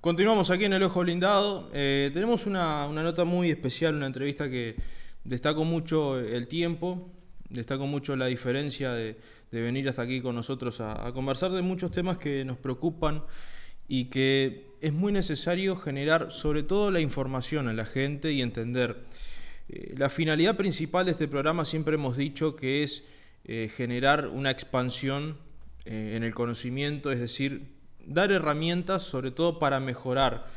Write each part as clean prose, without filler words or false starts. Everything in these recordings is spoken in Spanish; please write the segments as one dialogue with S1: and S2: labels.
S1: Continuamos aquí en El Ojo Blindado. Tenemos una nota muy especial, una entrevista que destaco mucho el tiempo, destaco mucho la diferencia de venir hasta aquí con nosotros a conversar de muchos temas que nos preocupan y que es muy necesario generar sobre todo la información a la gente y entender. La finalidad principal de este programa siempre hemos dicho que es generar una expansión en el conocimiento, es decir, dar herramientas sobre todo para mejorar.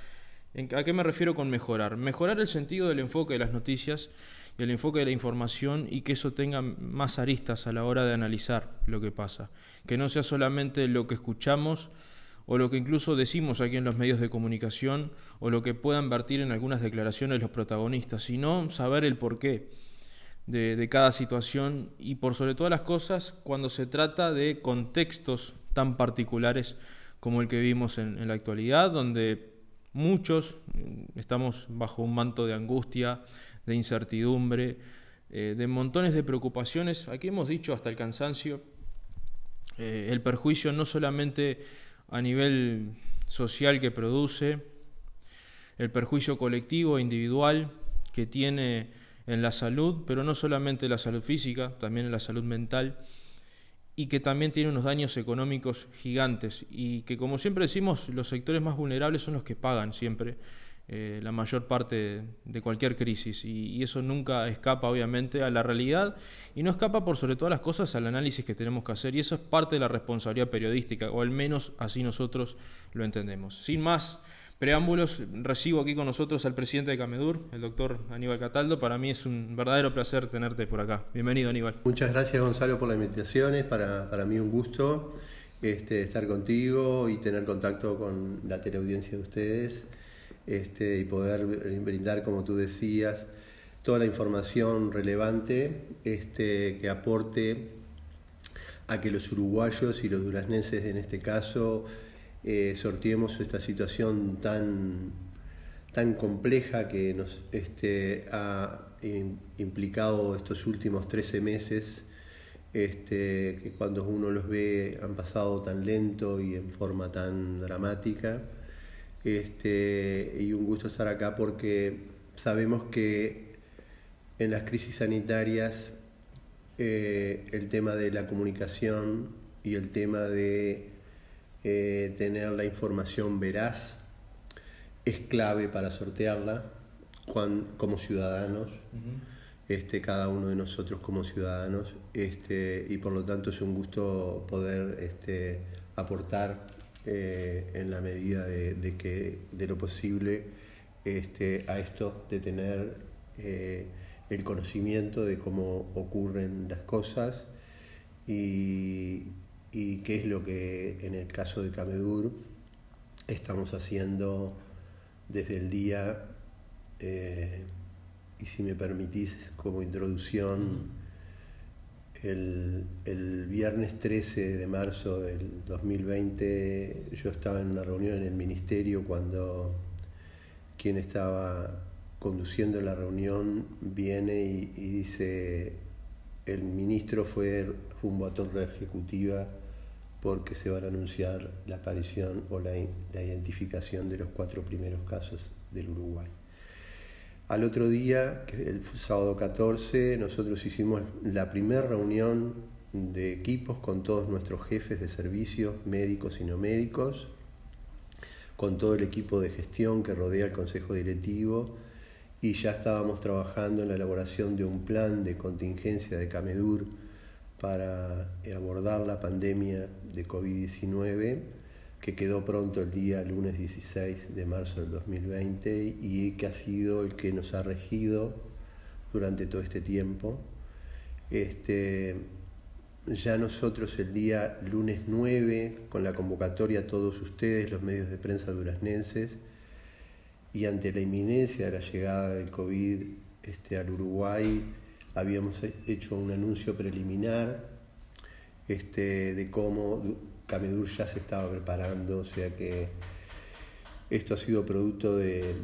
S1: ¿A qué me refiero con mejorar? Mejorar el sentido del enfoque de las noticias y el enfoque de la información y que eso tenga más aristas a la hora de analizar lo que pasa. Que no sea solamente lo que escuchamos o lo que incluso decimos aquí en los medios de comunicación o lo que puedan vertir en algunas declaraciones los protagonistas, sino saber el porqué de cada situación y por sobre todas las cosas cuando se trata de contextos tan particulares como el que vimos en la actualidad, donde muchos estamos bajo un manto de angustia, de incertidumbre, de montones de preocupaciones. Aquí hemos dicho hasta el cansancio, el perjuicio no solamente a nivel social que produce, el perjuicio colectivo e individual que tiene en la salud, pero no solamente en la salud física, también en la salud mental, y que también tiene unos daños económicos gigantes y que, como siempre decimos, los sectores más vulnerables son los que pagan siempre la mayor parte de cualquier crisis y eso nunca escapa obviamente a la realidad y no escapa por sobre todas las cosas al análisis que tenemos que hacer y eso es parte de la responsabilidad periodística o al menos así nosotros lo entendemos. Sin más preámbulos, recibo aquí con nosotros al presidente de Camedur, el doctor Aníbal Cataldo. Para mí es un verdadero placer tenerte por acá. Bienvenido, Aníbal.
S2: Muchas gracias, Gonzalo, por la invitación. Es para mí un gusto estar contigo y tener contacto con la teleaudiencia de ustedes y poder brindar, como tú decías, toda la información relevante que aporte a que los uruguayos y los duraznenses en este caso sorteemos esta situación tan compleja que nos ha implicado estos últimos 13 meses, que cuando uno los ve han pasado tan lento y en forma tan dramática. Y un gusto estar acá porque sabemos que en las crisis sanitarias el tema de la comunicación y el tema de tener la información veraz es clave para sortearla como ciudadanos, cada uno de nosotros como ciudadanos, y por lo tanto es un gusto poder aportar en la medida de lo posible a esto de tener el conocimiento de cómo ocurren las cosas y qué es lo que en el caso de Camedur estamos haciendo desde el día, y si me permitís como introducción, el viernes 13 de marzo del 2020 yo estaba en una reunión en el ministerio cuando quien estaba conduciendo la reunión viene y dice: el ministro fue rumbo a Torre Ejecutiva porque se van a anunciar la aparición o la identificación de los 4 primeros casos del Uruguay. Al otro día, el sábado 14, nosotros hicimos la primera reunión de equipos con todos nuestros jefes de servicios, médicos y no médicos, con todo el equipo de gestión que rodea el Consejo Directivo, y ya estábamos trabajando en la elaboración de un plan de contingencia de Camedur para abordar la pandemia de COVID-19, que quedó pronto el día lunes 16 de marzo del 2020 y que ha sido el que nos ha regido durante todo este tiempo. Ya nosotros el día lunes 9, con la convocatoria a todos ustedes, los medios de prensa duraznenses, y ante la inminencia de la llegada del COVID al Uruguay, habíamos hecho un anuncio preliminar de cómo Camedur ya se estaba preparando, o sea que esto ha sido producto de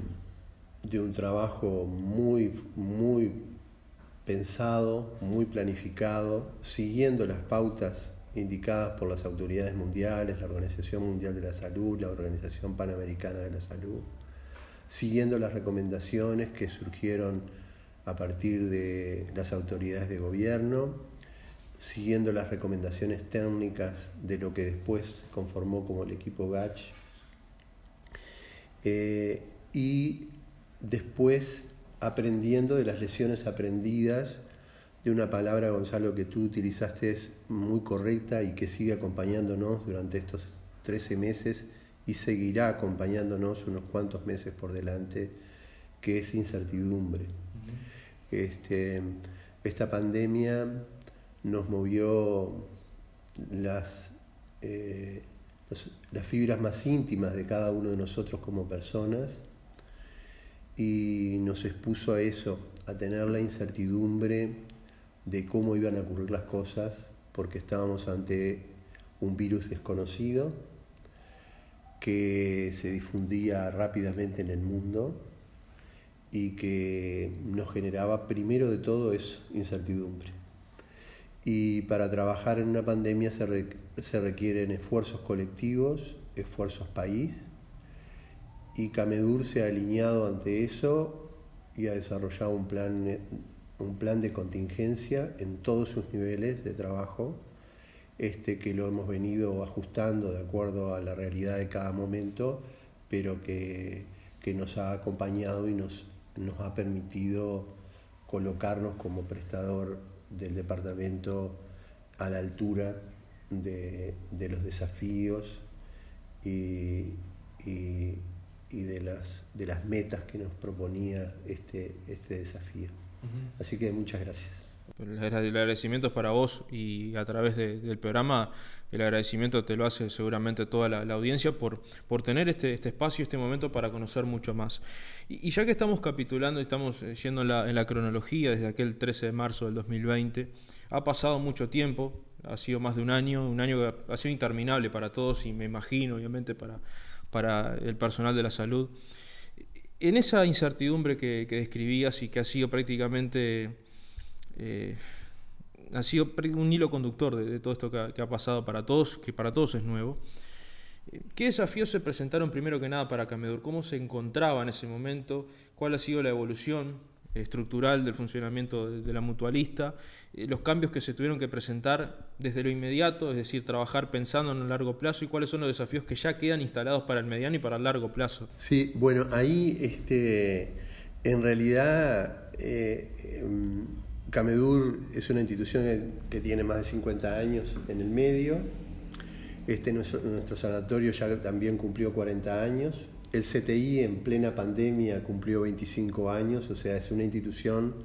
S2: un trabajo muy pensado, muy planificado, siguiendo las pautas indicadas por las autoridades mundiales, la Organización Mundial de la Salud, la Organización Panamericana de la Salud, siguiendo las recomendaciones que surgieron a partir de las autoridades de gobierno, siguiendo las recomendaciones técnicas de lo que después se conformó como el equipo GACH, y después aprendiendo de las lecciones aprendidas de una palabra, Gonzalo, que tú utilizaste muy correcta y que sigue acompañándonos durante estos 13 meses y seguirá acompañándonos unos cuantos meses por delante, que es incertidumbre. Esta pandemia nos movió las fibras más íntimas de cada uno de nosotros como personas y nos expuso a eso, a tener la incertidumbre de cómo iban a ocurrir las cosas, porque estábamos ante un virus desconocido que se difundía rápidamente en el mundo y que nos generaba primero de todo eso, incertidumbre. Y para trabajar en una pandemia se requieren esfuerzos colectivos, esfuerzos país, y Camedur se ha alineado ante eso y ha desarrollado un plan de contingencia en todos sus niveles de trabajo, que lo hemos venido ajustando de acuerdo a la realidad de cada momento, pero que nos ha acompañado y nos ha permitido colocarnos como prestador del departamento a la altura de los desafíos y de las metas que nos proponía este desafío. Así que muchas gracias.
S1: El agradecimiento es para vos y a través del programa el agradecimiento te lo hace seguramente toda la audiencia por tener este espacio, este momento para conocer mucho más. Y ya que estamos capitulando y estamos yendo en la cronología desde aquel 13 de marzo del 2020, ha pasado mucho tiempo, ha sido más de un año que ha sido interminable para todos y me imagino obviamente para el personal de la salud. En esa incertidumbre que describías y que ha sido prácticamente un hilo conductor de todo esto que ha pasado para todos, que para todos es nuevo, ¿qué desafíos se presentaron primero que nada para Camedur? ¿Cómo se encontraba en ese momento? ¿Cuál ha sido la evolución estructural del funcionamiento de la mutualista? Los cambios que se tuvieron que presentar desde lo inmediato, es decir, trabajar pensando en el largo plazo, y cuáles son los desafíos que ya quedan instalados para el mediano y para el largo plazo.
S2: Sí, bueno, ahí en realidad Camedur es una institución que tiene más de 50 años en el medio. Nuestro sanatorio ya también cumplió 40 años. El CTI en plena pandemia cumplió 25 años, o sea, es una institución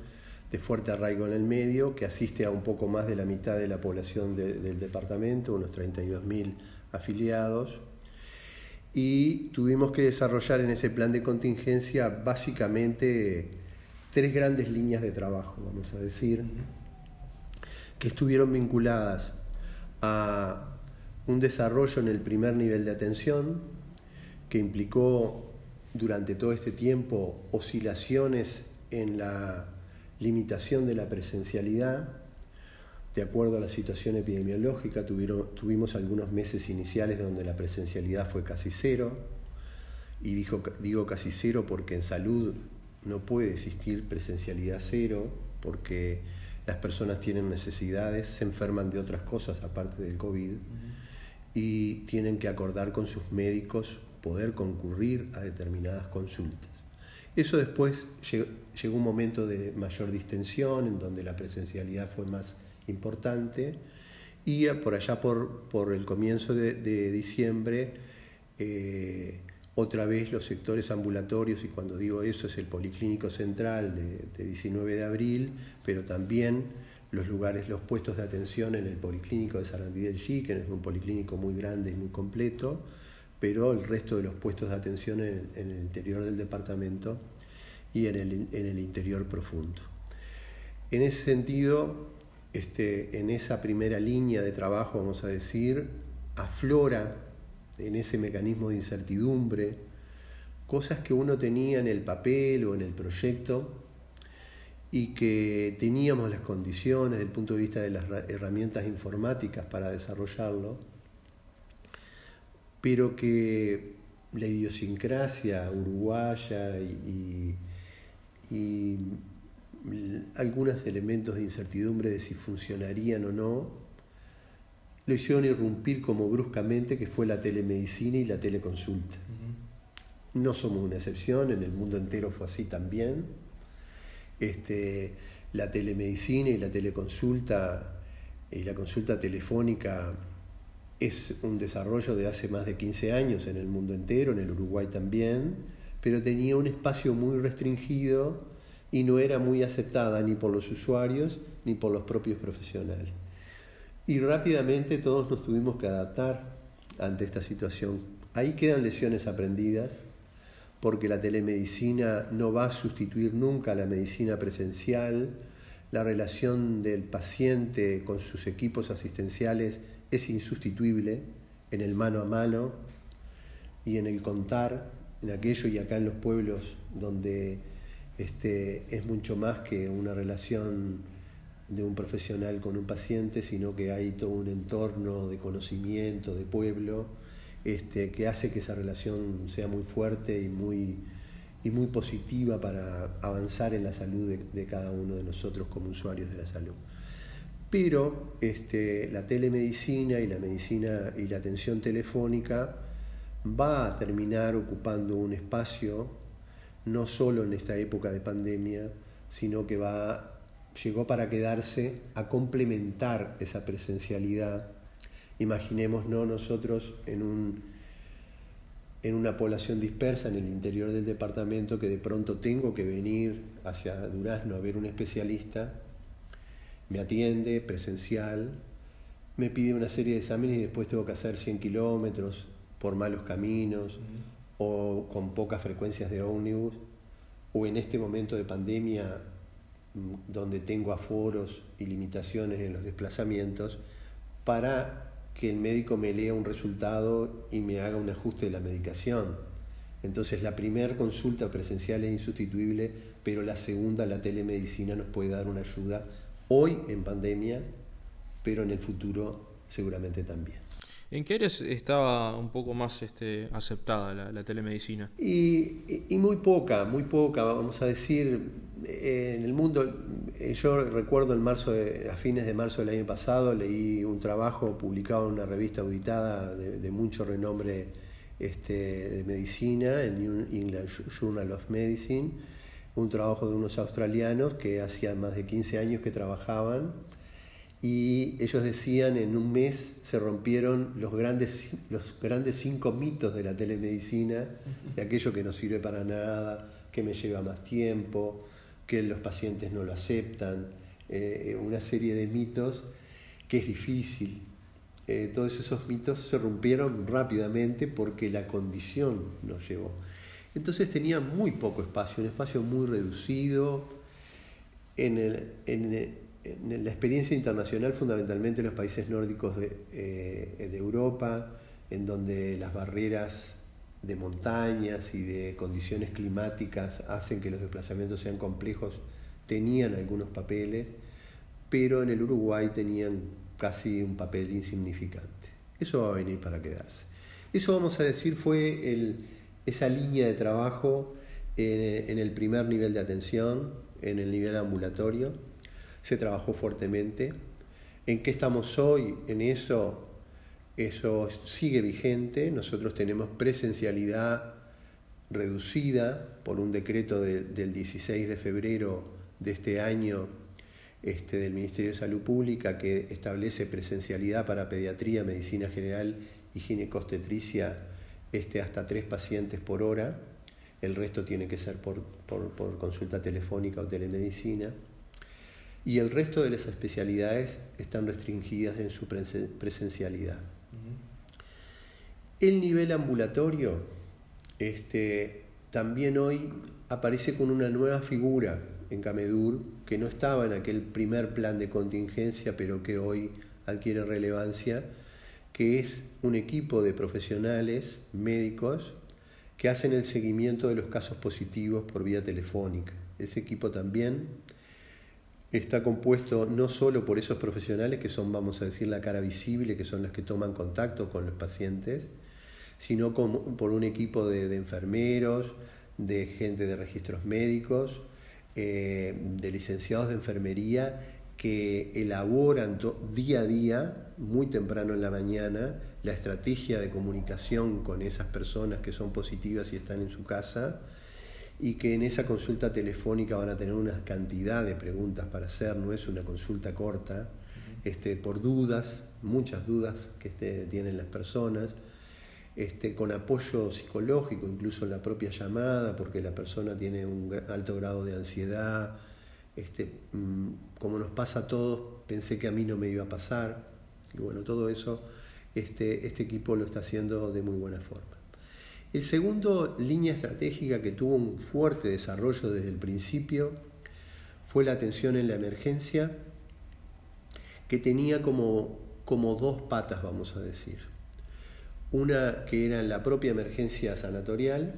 S2: de fuerte arraigo en el medio que asiste a un poco más de la mitad de la población del departamento, unos 32.000 afiliados. Y tuvimos que desarrollar en ese plan de contingencia básicamente 3 grandes líneas de trabajo, vamos a decir, que estuvieron vinculadas a un desarrollo en el primer nivel de atención, que implicó durante todo este tiempo oscilaciones en la limitación de la presencialidad. De acuerdo a la situación epidemiológica, tuvimos algunos meses iniciales donde la presencialidad fue casi cero, y digo casi cero porque en salud no puede existir presencialidad cero, porque las personas tienen necesidades, se enferman de otras cosas aparte del COVID, y tienen que acordar con sus médicos poder concurrir a determinadas consultas. Eso después llegó un momento de mayor distensión, en donde la presencialidad fue más importante, y por allá por el comienzo de diciembre, otra vez los sectores ambulatorios, y cuando digo eso es el Policlínico Central de 19 de abril, pero también los puestos de atención en el Policlínico de Sarandí del G, que es un policlínico muy grande y muy completo, pero el resto de los puestos de atención en el interior del departamento y en el interior profundo. En ese sentido, en esa primera línea de trabajo, vamos a decir, aflora en ese mecanismo de incertidumbre cosas que uno tenía en el papel o en el proyecto y que teníamos las condiciones desde el punto de vista de las herramientas informáticas para desarrollarlo, pero que la idiosincrasia uruguaya y algunos elementos de incertidumbre de si funcionarían o no, lo hicieron irrumpir como bruscamente, que fue la telemedicina y la teleconsulta. No somos una excepción, en el mundo entero fue así también. La telemedicina y la teleconsulta y la consulta telefónica es un desarrollo de hace más de 15 años en el mundo entero, en el Uruguay también, pero tenía un espacio muy restringido y no era muy aceptada ni por los usuarios ni por los propios profesionales. Y rápidamente todos nos tuvimos que adaptar ante esta situación. Ahí quedan lecciones aprendidas, porque la telemedicina no va a sustituir nunca a la medicina presencial. La relación del paciente con sus equipos asistenciales es insustituible en el mano a mano y en el contar, en aquello y acá en los pueblos donde es mucho más que una relación de un profesional con un paciente, sino que hay todo un entorno de conocimiento, de pueblo, que hace que esa relación sea muy fuerte y muy positiva para avanzar en la salud de cada uno de nosotros como usuarios de la salud. Pero la telemedicina y la medicina y la atención telefónica va a terminar ocupando un espacio, no solo en esta época de pandemia, sino que llegó para quedarse a complementar esa presencialidad. Imaginémonos nosotros en una población dispersa en el interior del departamento, que de pronto tengo que venir hacia Durazno a ver un especialista, me atiende presencial, me pide una serie de exámenes y después tengo que hacer 100 kilómetros por malos caminos o con pocas frecuencias de ómnibus, o en este momento de pandemia donde tengo aforos y limitaciones en los desplazamientos, para que el médico me lea un resultado y me haga un ajuste de la medicación. Entonces la primera consulta presencial es insustituible, pero la segunda, la telemedicina, nos puede dar una ayuda hoy en pandemia, pero en el futuro seguramente también.
S1: ¿En qué áreas estaba un poco más aceptada la telemedicina?
S2: Y muy poca, vamos a decir, en el mundo. Yo recuerdo a fines de marzo del año pasado, leí un trabajo publicado en una revista auditada de mucho renombre de medicina, el New England Journal of Medicine, un trabajo de unos australianos que hacían más de 15 años que trabajaban, y ellos decían en un mes se rompieron los grandes 5 mitos de la telemedicina, de aquello que no sirve para nada, que me lleva más tiempo, que los pacientes no lo aceptan, una serie de mitos que es difícil. Todos esos mitos se rompieron rápidamente porque la condición nos llevó. Entonces tenía muy poco espacio, un espacio muy reducido. En la experiencia internacional, fundamentalmente en los países nórdicos de Europa, en donde las barreras de montañas y de condiciones climáticas hacen que los desplazamientos sean complejos, tenían algunos papeles, pero en el Uruguay tenían casi un papel insignificante. Eso va a venir para quedarse. Eso, vamos a decir, fue esa línea de trabajo en el primer nivel de atención, en el nivel ambulatorio. Se trabajó fuertemente. ¿En qué estamos hoy? En eso sigue vigente. Nosotros tenemos presencialidad reducida por un decreto del 16 de febrero de este año del Ministerio de Salud Pública, que establece presencialidad para pediatría, medicina general y ginecobstetricia hasta 3 pacientes por hora. El resto tiene que ser por consulta telefónica o telemedicina. Y el resto de las especialidades están restringidas en su presencialidad. El nivel ambulatorio también hoy aparece con una nueva figura en Camedur, que no estaba en aquel primer plan de contingencia, pero que hoy adquiere relevancia, que es un equipo de profesionales médicos que hacen el seguimiento de los casos positivos por vía telefónica. Ese equipo también Está compuesto no solo por esos profesionales que son, vamos a decir, la cara visible, que son los que toman contacto con los pacientes, sino por un equipo de enfermeros, de gente de registros médicos, de licenciados de enfermería, que elaboran día a día, muy temprano en la mañana, la estrategia de comunicación con esas personas que son positivas y están en su casa, y que en esa consulta telefónica van a tener una cantidad de preguntas para hacer, no es una consulta corta, por dudas, muchas dudas que tienen las personas, con apoyo psicológico, incluso en la propia llamada, porque la persona tiene un alto grado de ansiedad. Como nos pasa a todos, pensé que a mí no me iba a pasar, y bueno, todo eso este equipo lo está haciendo de muy buena forma. El segundo línea estratégica que tuvo un fuerte desarrollo desde el principio fue la atención en la emergencia, que tenía como dos patas, vamos a decir. Una que era en la propia emergencia sanatorial,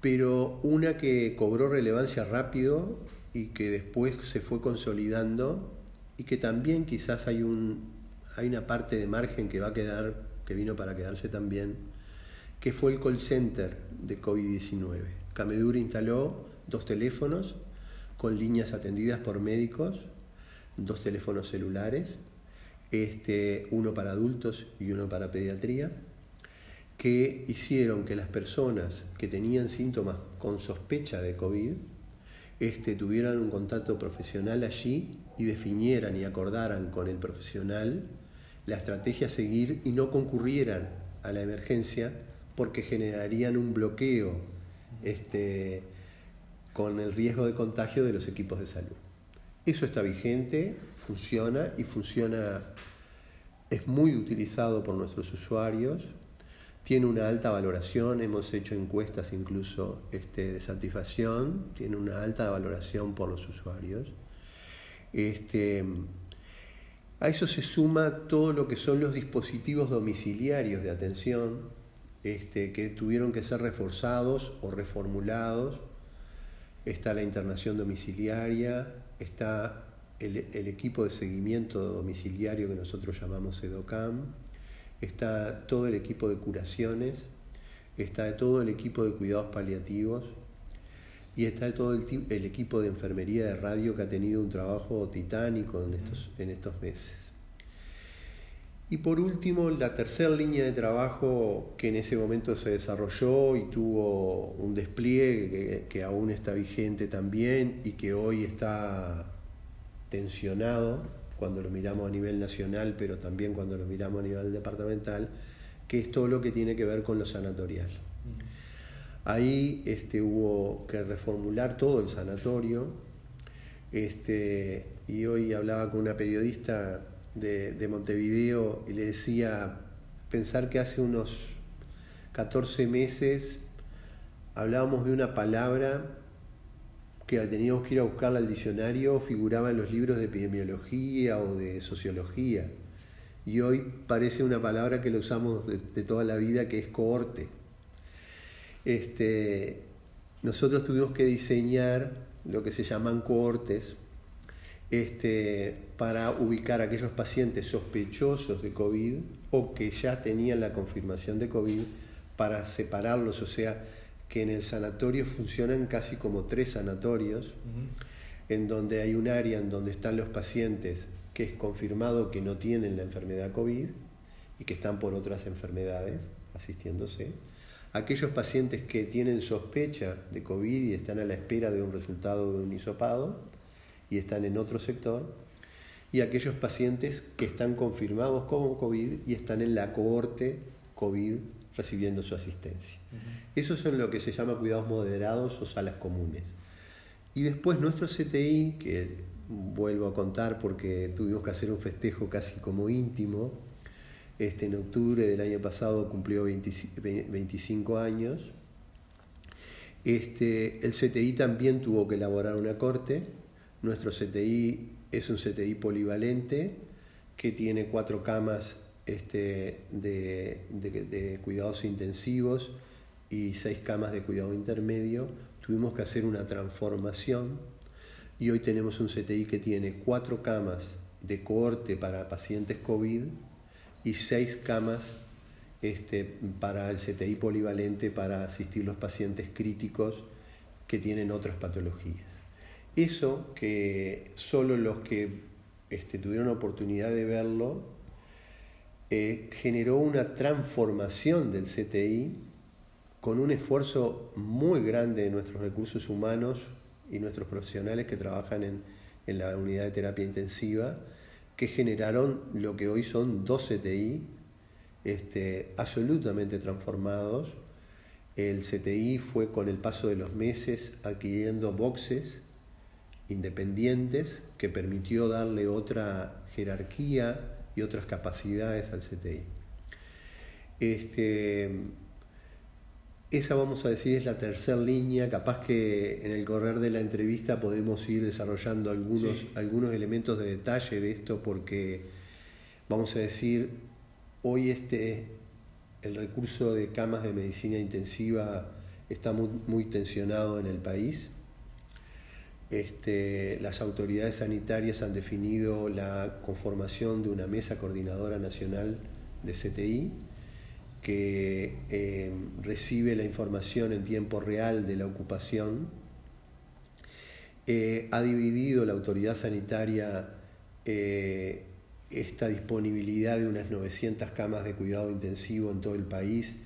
S2: pero una que cobró relevancia rápido y que después se fue consolidando, y que también quizás hay una parte de margen que va a quedar, que vino para quedarse también, que fue el call center de COVID-19. Camedur instaló 2 teléfonos con líneas atendidas por médicos, 2 teléfonos celulares, uno para adultos y uno para pediatría, que hicieron que las personas que tenían síntomas con sospecha de COVID tuvieran un contacto profesional allí y definieran y acordaran con el profesional la estrategia a seguir y no concurrieran a la emergencia, porque generarían un bloqueo con el riesgo de contagio de los equipos de salud. Eso está vigente, funciona y funciona, es muy utilizado por nuestros usuarios, tiene una alta valoración, hemos hecho encuestas incluso de satisfacción, tiene una alta valoración por los usuarios. A eso se suma todo lo que son los dispositivos domiciliarios de atención, que tuvieron que ser reforzados o reformulados. Está la internación domiciliaria, está el equipo de seguimiento domiciliario que nosotros llamamos EDOCAM, está todo el equipo de curaciones, está todo el equipo de cuidados paliativos y está todo el equipo de enfermería de radio, que ha tenido un trabajo titánico en estos meses. Y por último, la tercera línea de trabajo que en ese momento se desarrolló y tuvo un despliegue que aún está vigente también y que hoy está tensionado cuando lo miramos a nivel nacional, pero también cuando lo miramos a nivel departamental, que es todo lo que tiene que ver con lo sanatorial. Ahí hubo que reformular todo el sanatorio, y hoy hablaba con una periodista de Montevideo y le decía, pensar que hace unos 14 meses hablábamos de una palabra que teníamos que ir a buscarla al diccionario, figuraba en los libros de epidemiología o de sociología, y hoy parece una palabra que la usamos de toda la vida, que es cohorte. Nosotros tuvimos que diseñar lo que se llaman cohortes, para ubicar a aquellos pacientes sospechosos de COVID o que ya tenían la confirmación de COVID, para separarlos, o sea, que en el sanatorio funcionan casi como 3 sanatorios, en donde hay un área en donde están los pacientes que es confirmado que no tienen la enfermedad COVID y que están por otras enfermedades asistiéndose, aquellos pacientes que tienen sospecha de COVID y están a la espera de un resultado de un hisopado y están en otro sector, y aquellos pacientes que están confirmados como COVID y están en la cohorte COVID recibiendo su asistencia. Esos son lo que se llama cuidados moderados o salas comunes. Y después nuestro CTI, que vuelvo a contar porque tuvimos que hacer un festejo casi como íntimo, en octubre del año pasado cumplió 25 años. El CTI también tuvo que elaborar una corte. Nuestro CTI es un CTI polivalente que tiene 4 camas de cuidados intensivos y 6 camas de cuidado intermedio. Tuvimos que hacer una transformación y hoy tenemos un CTI que tiene 4 camas de cohorte para pacientes COVID y 6 camas para el CTI polivalente para asistir los pacientes críticos que tienen otras patologías. Eso que solo los que tuvieron oportunidad de verlo generó una transformación del CTI con un esfuerzo muy grande de nuestros recursos humanos y nuestros profesionales que trabajan en la unidad de terapia intensiva, que generaron lo que hoy son 2 CTI absolutamente transformados. El CTI fue con el paso de los meses adquiriendo boxes independientes que permitió darle otra jerarquía y otras capacidades al CTI. Esa, vamos a decir, es la tercera línea. Capaz que en el correr de la entrevista podemos ir desarrollando algunos elementos de detalle de esto, porque vamos a decir, hoy el recurso de camas de medicina intensiva está muy tensionado en el país. Las autoridades sanitarias han definido la conformación de una mesa coordinadora nacional de CTI que recibe la información en tiempo real de la ocupación. Ha dividido la autoridad sanitaria esta disponibilidad de unas 900 camas de cuidado intensivo en todo el país,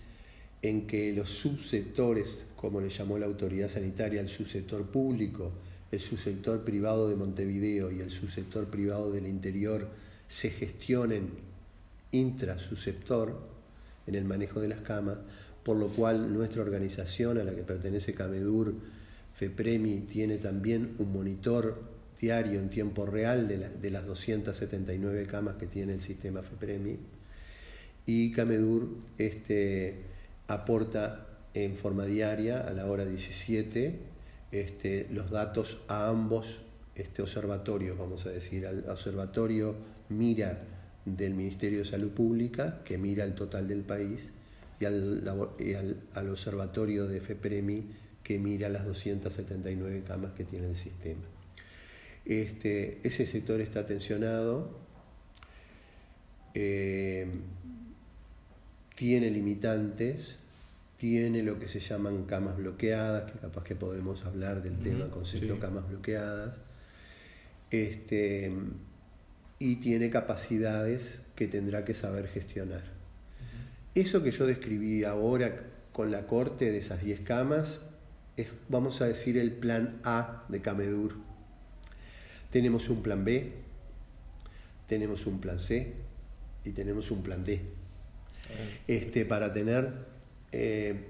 S2: en que los subsectores, como le llamó la autoridad sanitaria, el subsector público, el subsector privado de Montevideo y el subsector privado del interior, se gestionen intrasubsector en el manejo de las camas, por lo cual nuestra organización, a la que pertenece Camedur, FEPREMI, tiene también un monitor diario en tiempo real de las 279 camas que tiene el sistema FEPREMI, y Camedur aporta en forma diaria a la hora 17 los datos a ambos observatorios, vamos a decir, al observatorio Mira del Ministerio de Salud Pública, que mira el total del país, y al observatorio de FEPREMI, que mira las 279 camas que tiene el sistema. Ese sector está tensionado, tiene limitantes, tiene lo que se llaman camas bloqueadas, que capaz que podemos hablar del tema, concepto camas bloqueadas, y tiene capacidades que tendrá que saber gestionar. Eso que yo describí ahora con la corte de esas 10 camas es, vamos a decir, el plan A de Camedur. Tenemos un plan B, tenemos un plan C y tenemos un plan D. Para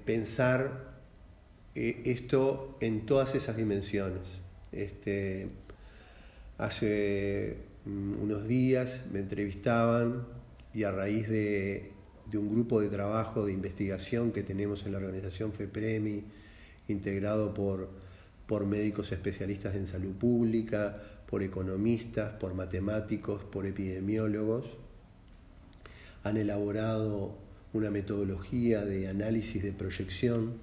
S2: pensar esto en todas esas dimensiones. Hace unos días me entrevistaban y a raíz de un grupo de trabajo de investigación que tenemos en la organización FEPREMI, integrado por médicos especialistas en salud pública, por economistas, por matemáticos, por epidemiólogos, han elaborado una metodología de análisis de proyección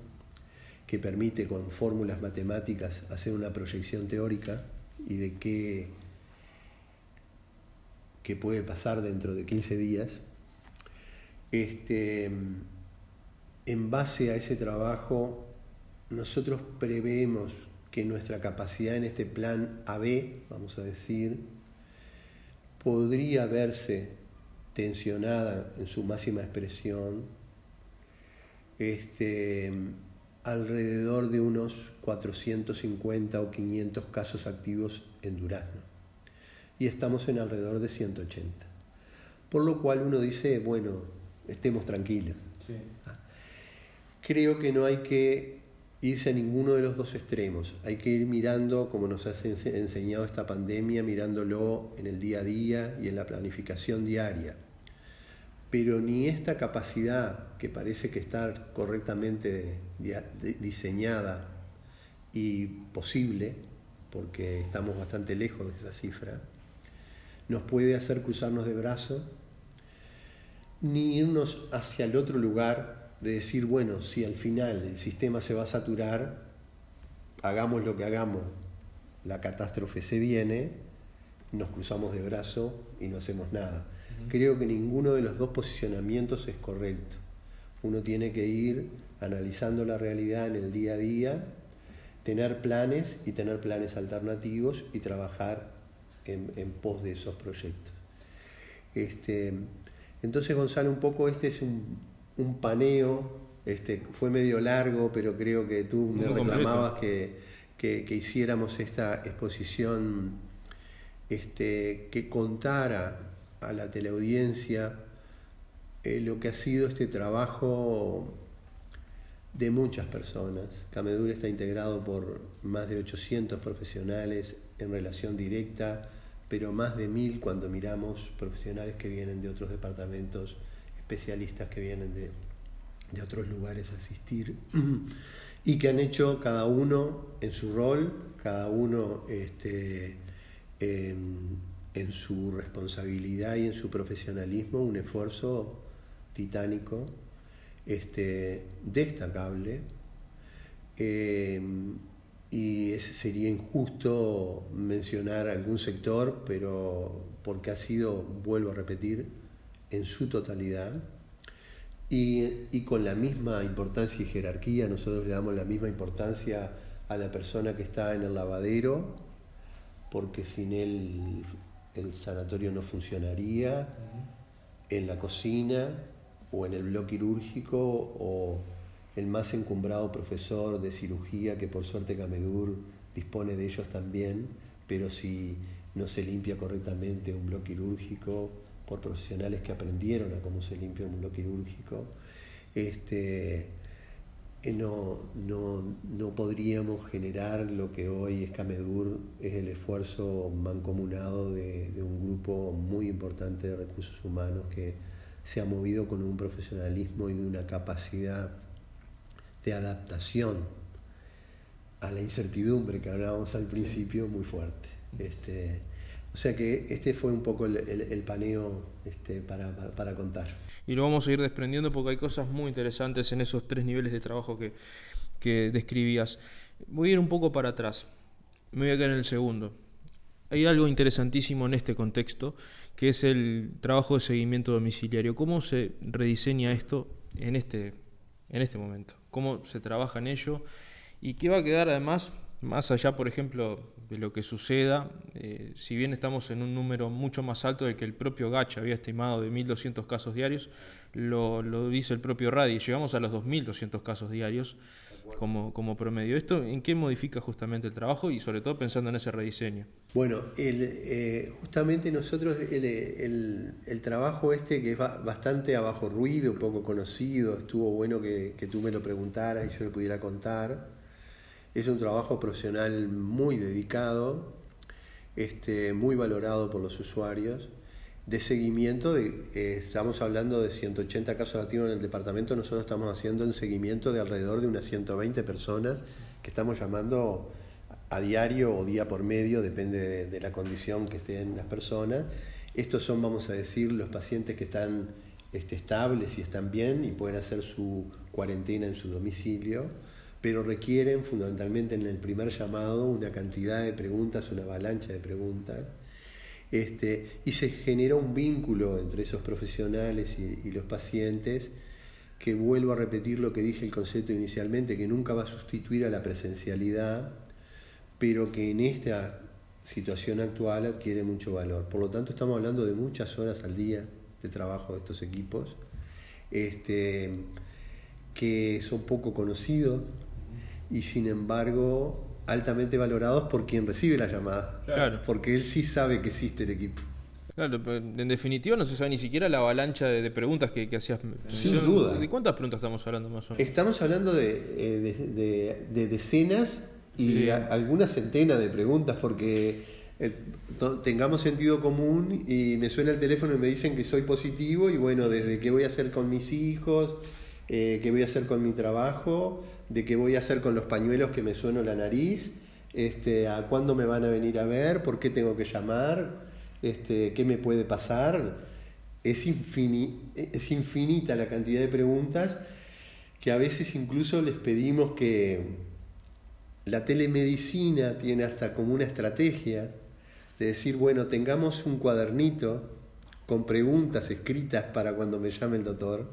S2: que permite con fórmulas matemáticas hacer una proyección teórica y de qué puede pasar dentro de 15 días. En base a ese trabajo, nosotros preveemos que nuestra capacidad en este plan AB, vamos a decir, podría verse tensionada en su máxima expresión alrededor de unos 450 o 500 casos activos en Durazno. Y estamos en alrededor de 180. Por lo cual uno dice, bueno, estemos tranquilos. Sí. Creo que no hay que irse a ninguno de los dos extremos. Hay que ir mirando, como nos ha enseñado esta pandemia, mirándolo en el día a día y en la planificación diaria. Pero ni esta capacidad, que parece que está correctamente diseñada y posible, porque estamos bastante lejos de esa cifra, nos puede hacer cruzarnos de brazos, ni irnos hacia el otro lugar de decir, bueno, si al final el sistema se va a saturar, hagamos lo que hagamos, la catástrofe se viene, nos cruzamos de brazo y no hacemos nada. Creo que ninguno de los dos posicionamientos es correcto. Uno tiene que ir analizando la realidad en el día a día, tener planes y tener planes alternativos y trabajar en pos de esos proyectos. Entonces, Gonzalo, un poco este es un paneo, fue medio largo, pero creo que tú me reclamabas que hiciéramos esta exposición que contara a la teleaudiencia lo que ha sido este trabajo de muchas personas. Camedur está integrado por más de 800 profesionales en relación directa, pero más de 1000 cuando miramos profesionales que vienen de otros departamentos, especialistas que vienen de otros lugares a asistir y que han hecho cada uno en su rol, cada uno en su responsabilidad y en su profesionalismo, un esfuerzo titánico, destacable, y sería injusto mencionar algún sector, pero porque ha sido, vuelvo a repetir, en su totalidad, y con la misma importancia y jerarquía. Nosotros le damos la misma importancia a la persona que está en el lavadero, porque sin él el sanatorio no funcionaría, en la cocina o en el bloque quirúrgico, o el más encumbrado profesor de cirugía, que por suerte Camedur dispone de ellos también, pero si no se limpia correctamente un bloque quirúrgico por profesionales que aprendieron a cómo se limpia un bloque quirúrgico, no podríamos generar lo que hoy es Camedur. Es el esfuerzo mancomunado de un grupo muy importante de recursos humanos que se ha movido con un profesionalismo y una capacidad de adaptación a la incertidumbre que hablábamos al principio muy fuerte. O sea que este fue un poco el paneo para contar.
S1: Y lo vamos a ir desprendiendo porque hay cosas muy interesantes en esos 3 niveles de trabajo que describías. Voy a ir un poco para atrás, me voy a quedar en el segundo. Hay algo interesantísimo en este contexto, que es el trabajo de seguimiento domiciliario. ¿Cómo se rediseña esto en este momento? ¿Cómo se trabaja en ello? ¿Y qué va a quedar además, más allá, por ejemplo, de lo que suceda? Si bien estamos en un número mucho más alto del que el propio Gacha había estimado de 1.200 casos diarios, lo dice el propio RADI, llegamos a los 2.200 casos diarios como promedio. ¿Esto en qué modifica justamente el trabajo y sobre todo pensando en ese rediseño?
S2: Bueno, justamente nosotros el trabajo que es bastante a bajo ruido, poco conocido, estuvo bueno que tú me lo preguntaras y yo le pudiera contar. Es un trabajo profesional muy dedicado, muy valorado por los usuarios, de seguimiento. Estamos hablando de 180 casos activos en el departamento. Nosotros estamos haciendo un seguimiento de alrededor de unas 120 personas que estamos llamando a diario o día por medio, depende de la condición que estén las personas. Estos son, vamos a decir, los pacientes que están estables y están bien y pueden hacer su cuarentena en su domicilio, pero requieren fundamentalmente en el primer llamado una cantidad de preguntas, una avalancha de preguntas, y se genera un vínculo entre esos profesionales y los pacientes, que vuelvo a repetir lo que dije el concepto inicialmente, que nunca va a sustituir a la presencialidad, pero que en esta situación actual adquiere mucho valor. Por lo tanto, estamos hablando de muchas horas al día de trabajo de estos equipos, que son poco conocidos y sin embargo altamente valorados por quien recibe la llamada.
S1: Claro.
S2: Porque él sí sabe que existe el equipo.
S1: Claro, pero en definitiva no se sabe ni siquiera la avalancha de preguntas que hacías.
S2: Sin duda.
S1: ¿De cuántas preguntas estamos hablando más o menos?
S2: Estamos hablando de decenas y algunas centenas de preguntas, porque tengamos sentido común y me suena el teléfono y me dicen que soy positivo, y bueno, desde qué voy a hacer con mis hijos, qué voy a hacer con mi trabajo, de qué voy a hacer con los pañuelos que me sueno la nariz, a cuándo me van a venir a ver, por qué tengo que llamar, qué me puede pasar. Es infinita la cantidad de preguntas, que a veces incluso les pedimos que la telemedicina tiene hasta como una estrategia de decir, bueno, tengamos un cuadernito con preguntas escritas para cuando me llame el doctor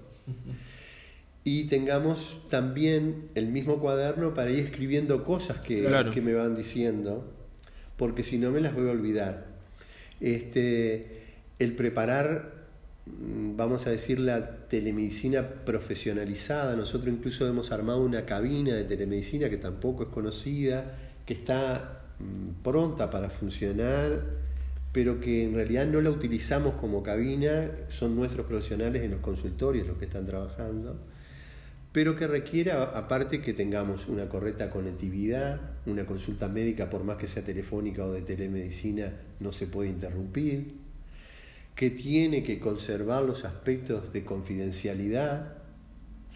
S2: y tengamos también el mismo cuaderno para ir escribiendo cosas que me van diciendo, porque si no me las voy a olvidar. El preparar, vamos a decir, la telemedicina profesionalizada. Nosotros incluso hemos armado una cabina de telemedicina que tampoco es conocida, que está pronta para funcionar, pero que en realidad no la utilizamos como cabina, son nuestros profesionales en los consultorios los que están trabajando, pero que requiere aparte que tengamos una correcta conectividad, una consulta médica, por más que sea telefónica o de telemedicina, no se puede interrumpir, que tiene que conservar los aspectos de confidencialidad.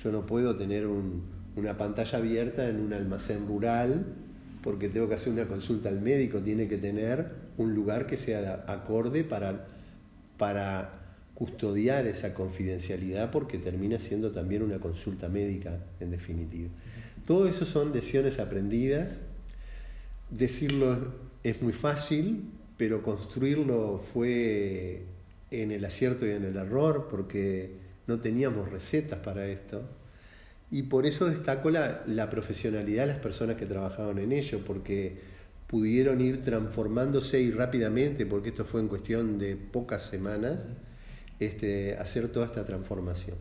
S2: Yo no puedo tener una pantalla abierta en un almacén rural porque tengo que hacer una consulta al médico, tiene que tener un lugar que sea acorde para custodiar esa confidencialidad, porque termina siendo también una consulta médica en definitiva. Todo eso son lecciones aprendidas. Decirlo es muy fácil, pero construirlo fue en el acierto y en el error, porque no teníamos recetas para esto. Y por eso destaco la profesionalidad de las personas que trabajaban en ello, porque pudieron ir transformándose y rápidamente, porque esto fue en cuestión de pocas semanas, hacer toda esta transformación.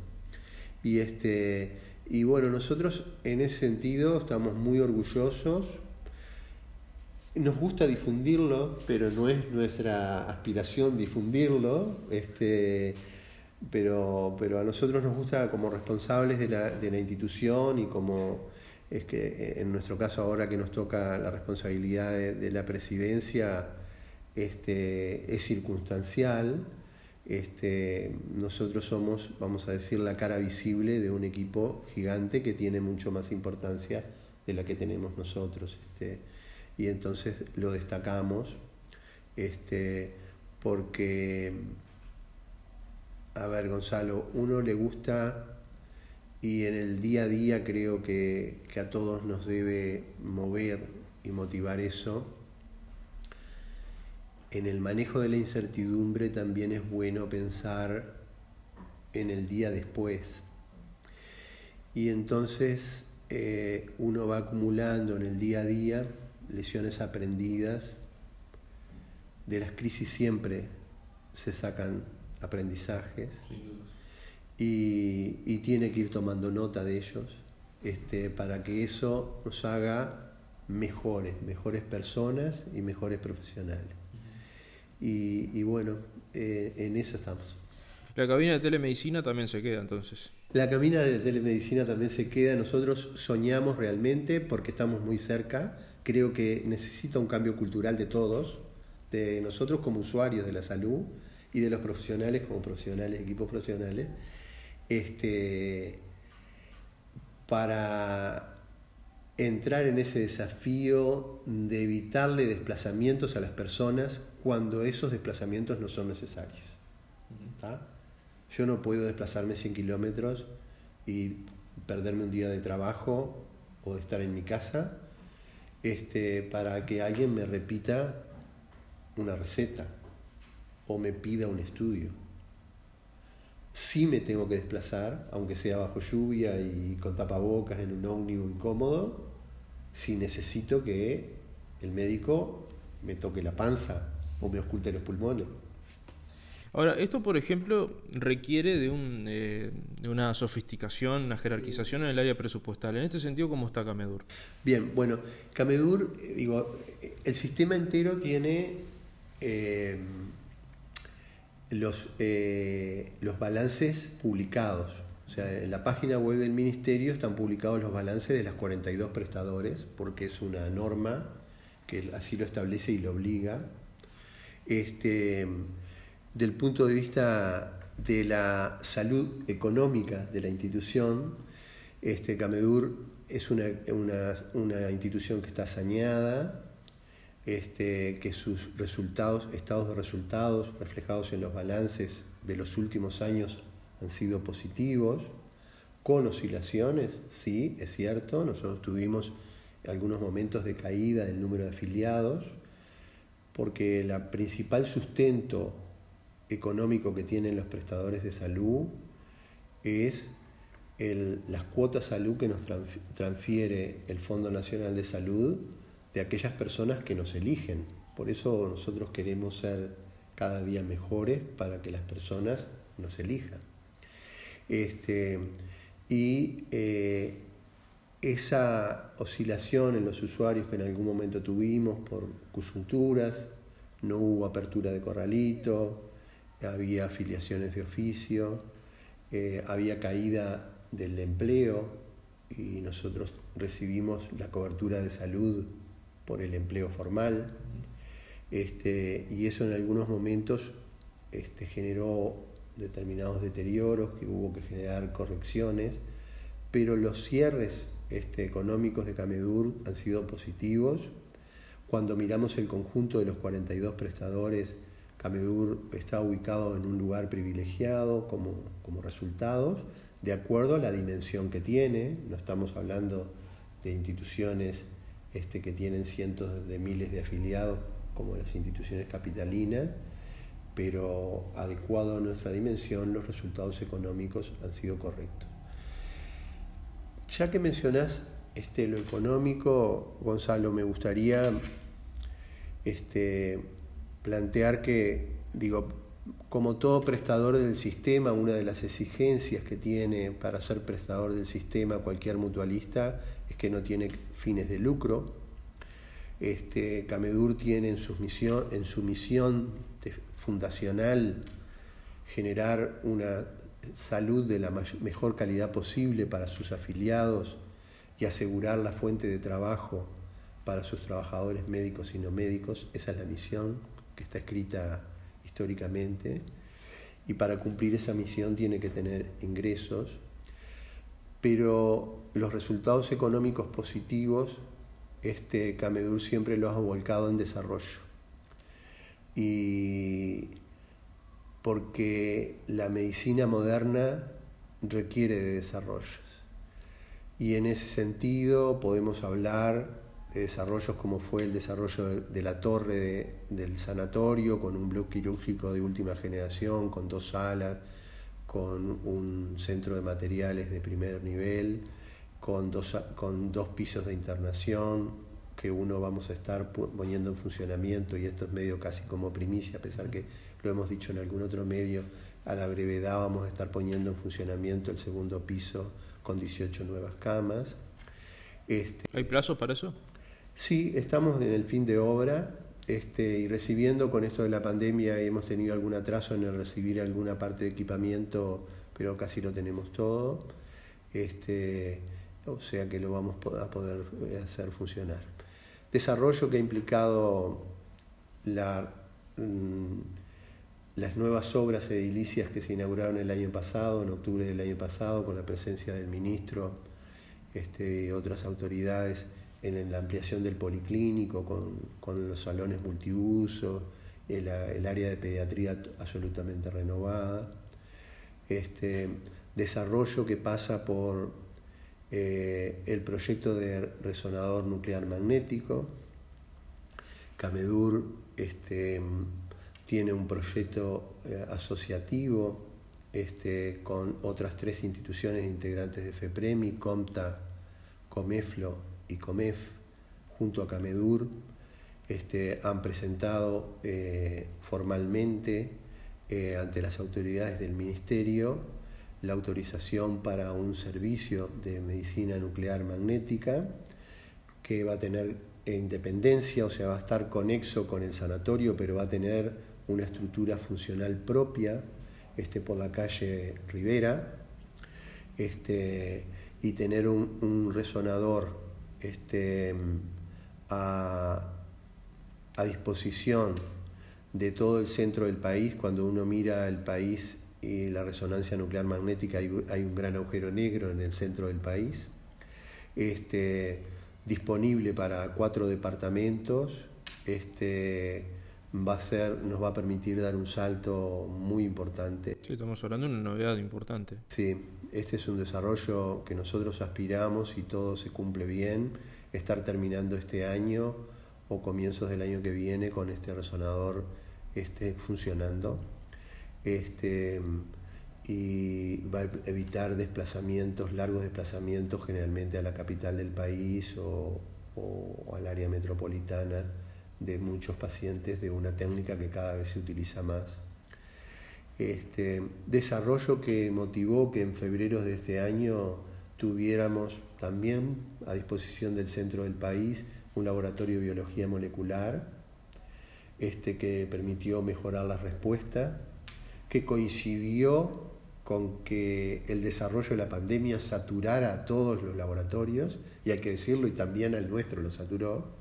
S2: Y bueno, nosotros en ese sentido estamos muy orgullosos. Nos gusta difundirlo, pero no es nuestra aspiración difundirlo, pero a nosotros nos gusta, como responsables de la institución, y como es que en nuestro caso ahora que nos toca la responsabilidad de la presidencia, es circunstancial. Nosotros somos, vamos a decir, la cara visible de un equipo gigante que tiene mucho más importancia de la que tenemos nosotros, y entonces lo destacamos, porque, a ver, Gonzalo, uno le gusta, y en el día a día creo que a todos nos debe mover y motivar eso. En el manejo de la incertidumbre también es bueno pensar en el día después. Y entonces uno va acumulando en el día a día lecciones aprendidas. De las crisis siempre se sacan aprendizajes, y tiene que ir tomando nota de ellos, para que eso nos haga mejores personas y mejores profesionales. Y bueno, en eso estamos.
S1: La cabina de telemedicina también se queda entonces.
S2: La cabina de telemedicina también se queda. Nosotros soñamos realmente, porque estamos muy cerca. Creo que necesita un cambio cultural de todos, de nosotros como usuarios de la salud y de los profesionales como profesionales, equipos profesionales, para entrar en ese desafío de evitarle desplazamientos a las personas cuando esos desplazamientos no son necesarios. ¿Tá? Yo no puedo desplazarme 100 kilómetros y perderme un día de trabajo o de estar en mi casa, para que alguien me repita una receta o me pida un estudio. Sí me tengo que desplazar, aunque sea bajo lluvia y con tapabocas en un ómnibus incómodo, si necesito que el médico me toque la panza o me oculte los pulmones.
S1: Ahora, esto, por ejemplo, requiere de una sofisticación, una jerarquización en el área presupuestal. En este sentido, ¿cómo está Camedur?
S2: Bien, bueno, Camedur, el sistema entero tiene los balances publicados. O sea, en la página web del Ministerio están publicados los balances de las 42 prestadores, porque es una norma que así lo establece y lo obliga. Del punto de vista de la salud económica de la institución, Camedur es una institución que está saneada, que sus estados de resultados reflejados en los balances de los últimos años han sido positivos, con oscilaciones, sí, es cierto. Nosotros tuvimos algunos momentos de caída del número de afiliados, porque el principal sustento económico que tienen los prestadores de salud es las cuotas salud que nos transfiere el Fondo Nacional de Salud de aquellas personas que nos eligen. Por eso nosotros queremos ser cada día mejores para que las personas nos elijan. Esa oscilación en los usuarios que en algún momento tuvimos por coyunturas, no hubo apertura de corralito, había afiliaciones de oficio, había caída del empleo y nosotros recibimos la cobertura de salud por el empleo formal, y eso en algunos momentos generó determinados deterioros que hubo que generar correcciones, pero los cierres económicos de Camedur han sido positivos. Cuando miramos el conjunto de los 42 prestadores, Camedur está ubicado en un lugar privilegiado como resultados, de acuerdo a la dimensión que tiene. No estamos hablando de instituciones que tienen cientos de miles de afiliados como las instituciones capitalinas, pero adecuado a nuestra dimensión, los resultados económicos han sido correctos. Ya que mencionás lo económico, Gonzalo, me gustaría plantear que, como todo prestador del sistema, una de las exigencias que tiene para ser prestador del sistema cualquier mutualista es que no tiene fines de lucro. Camedur tiene en su misión fundacional generar una salud de la mejor calidad posible para sus afiliados y asegurar la fuente de trabajo para sus trabajadores médicos y no médicos. Esa es la misión que está escrita históricamente, y para cumplir esa misión tiene que tener ingresos, pero los resultados económicos positivos Camedur siempre los ha volcado en desarrollo, y porque la medicina moderna requiere de desarrollos, y en ese sentido podemos hablar de desarrollos como fue el desarrollo de la torre del sanatorio, con un bloque quirúrgico de última generación, con 2 salas, con un centro de materiales de primer nivel, con dos pisos de internación, que uno vamos a estar poniendo en funcionamiento, y esto es medio casi como primicia, a pesar que lo hemos dicho en algún otro medio, a la brevedad vamos a estar poniendo en funcionamiento el segundo piso con 18 nuevas camas.
S1: ¿Hay plazos para eso?
S2: Sí, estamos en el fin de obra, y recibiendo, con esto de la pandemia hemos tenido algún atraso en el recibir alguna parte de equipamiento, pero casi lo tenemos todo, o sea que lo vamos a poder hacer funcionar. Desarrollo que ha implicado las nuevas obras edilicias que se inauguraron el año pasado, en octubre del año pasado, con la presencia del ministro y otras autoridades, en la ampliación del policlínico, con los salones multiuso, el área de pediatría absolutamente renovada. Desarrollo que pasa por el proyecto de resonador nuclear magnético. Camedur tiene un proyecto asociativo con otras 3 instituciones integrantes de FEPREMI, COMTA, COMEFLO y COMEF, junto a Camedur. Han presentado formalmente ante las autoridades del Ministerio la autorización para un servicio de medicina nuclear magnética que va a tener independencia, o sea, va a estar conexo con el sanatorio, pero va a tener una estructura funcional propia por la calle Rivera, y tener un resonador a disposición de todo el centro del país. Cuando uno mira el país y la resonancia nuclear magnética, hay un gran agujero negro en el centro del país, disponible para 4 departamentos. Nos va a permitir dar un salto muy importante.
S1: Sí, estamos hablando de una novedad importante.
S2: Sí, este es un desarrollo que nosotros aspiramos, y todo se cumple bien. estar terminando este año o comienzos del año que viene con este resonador funcionando. Y va a evitar desplazamientos, largos desplazamientos, generalmente a la capital del país o al área metropolitana, de muchos pacientes, de una técnica que cada vez se utiliza más. Desarrollo que motivó que en febrero de este año tuviéramos también a disposición del centro del país un laboratorio de biología molecular que permitió mejorar la respuesta, que coincidió con que el desarrollo de la pandemia saturara a todos los laboratorios, y hay que decirlo, y también al nuestro lo saturó,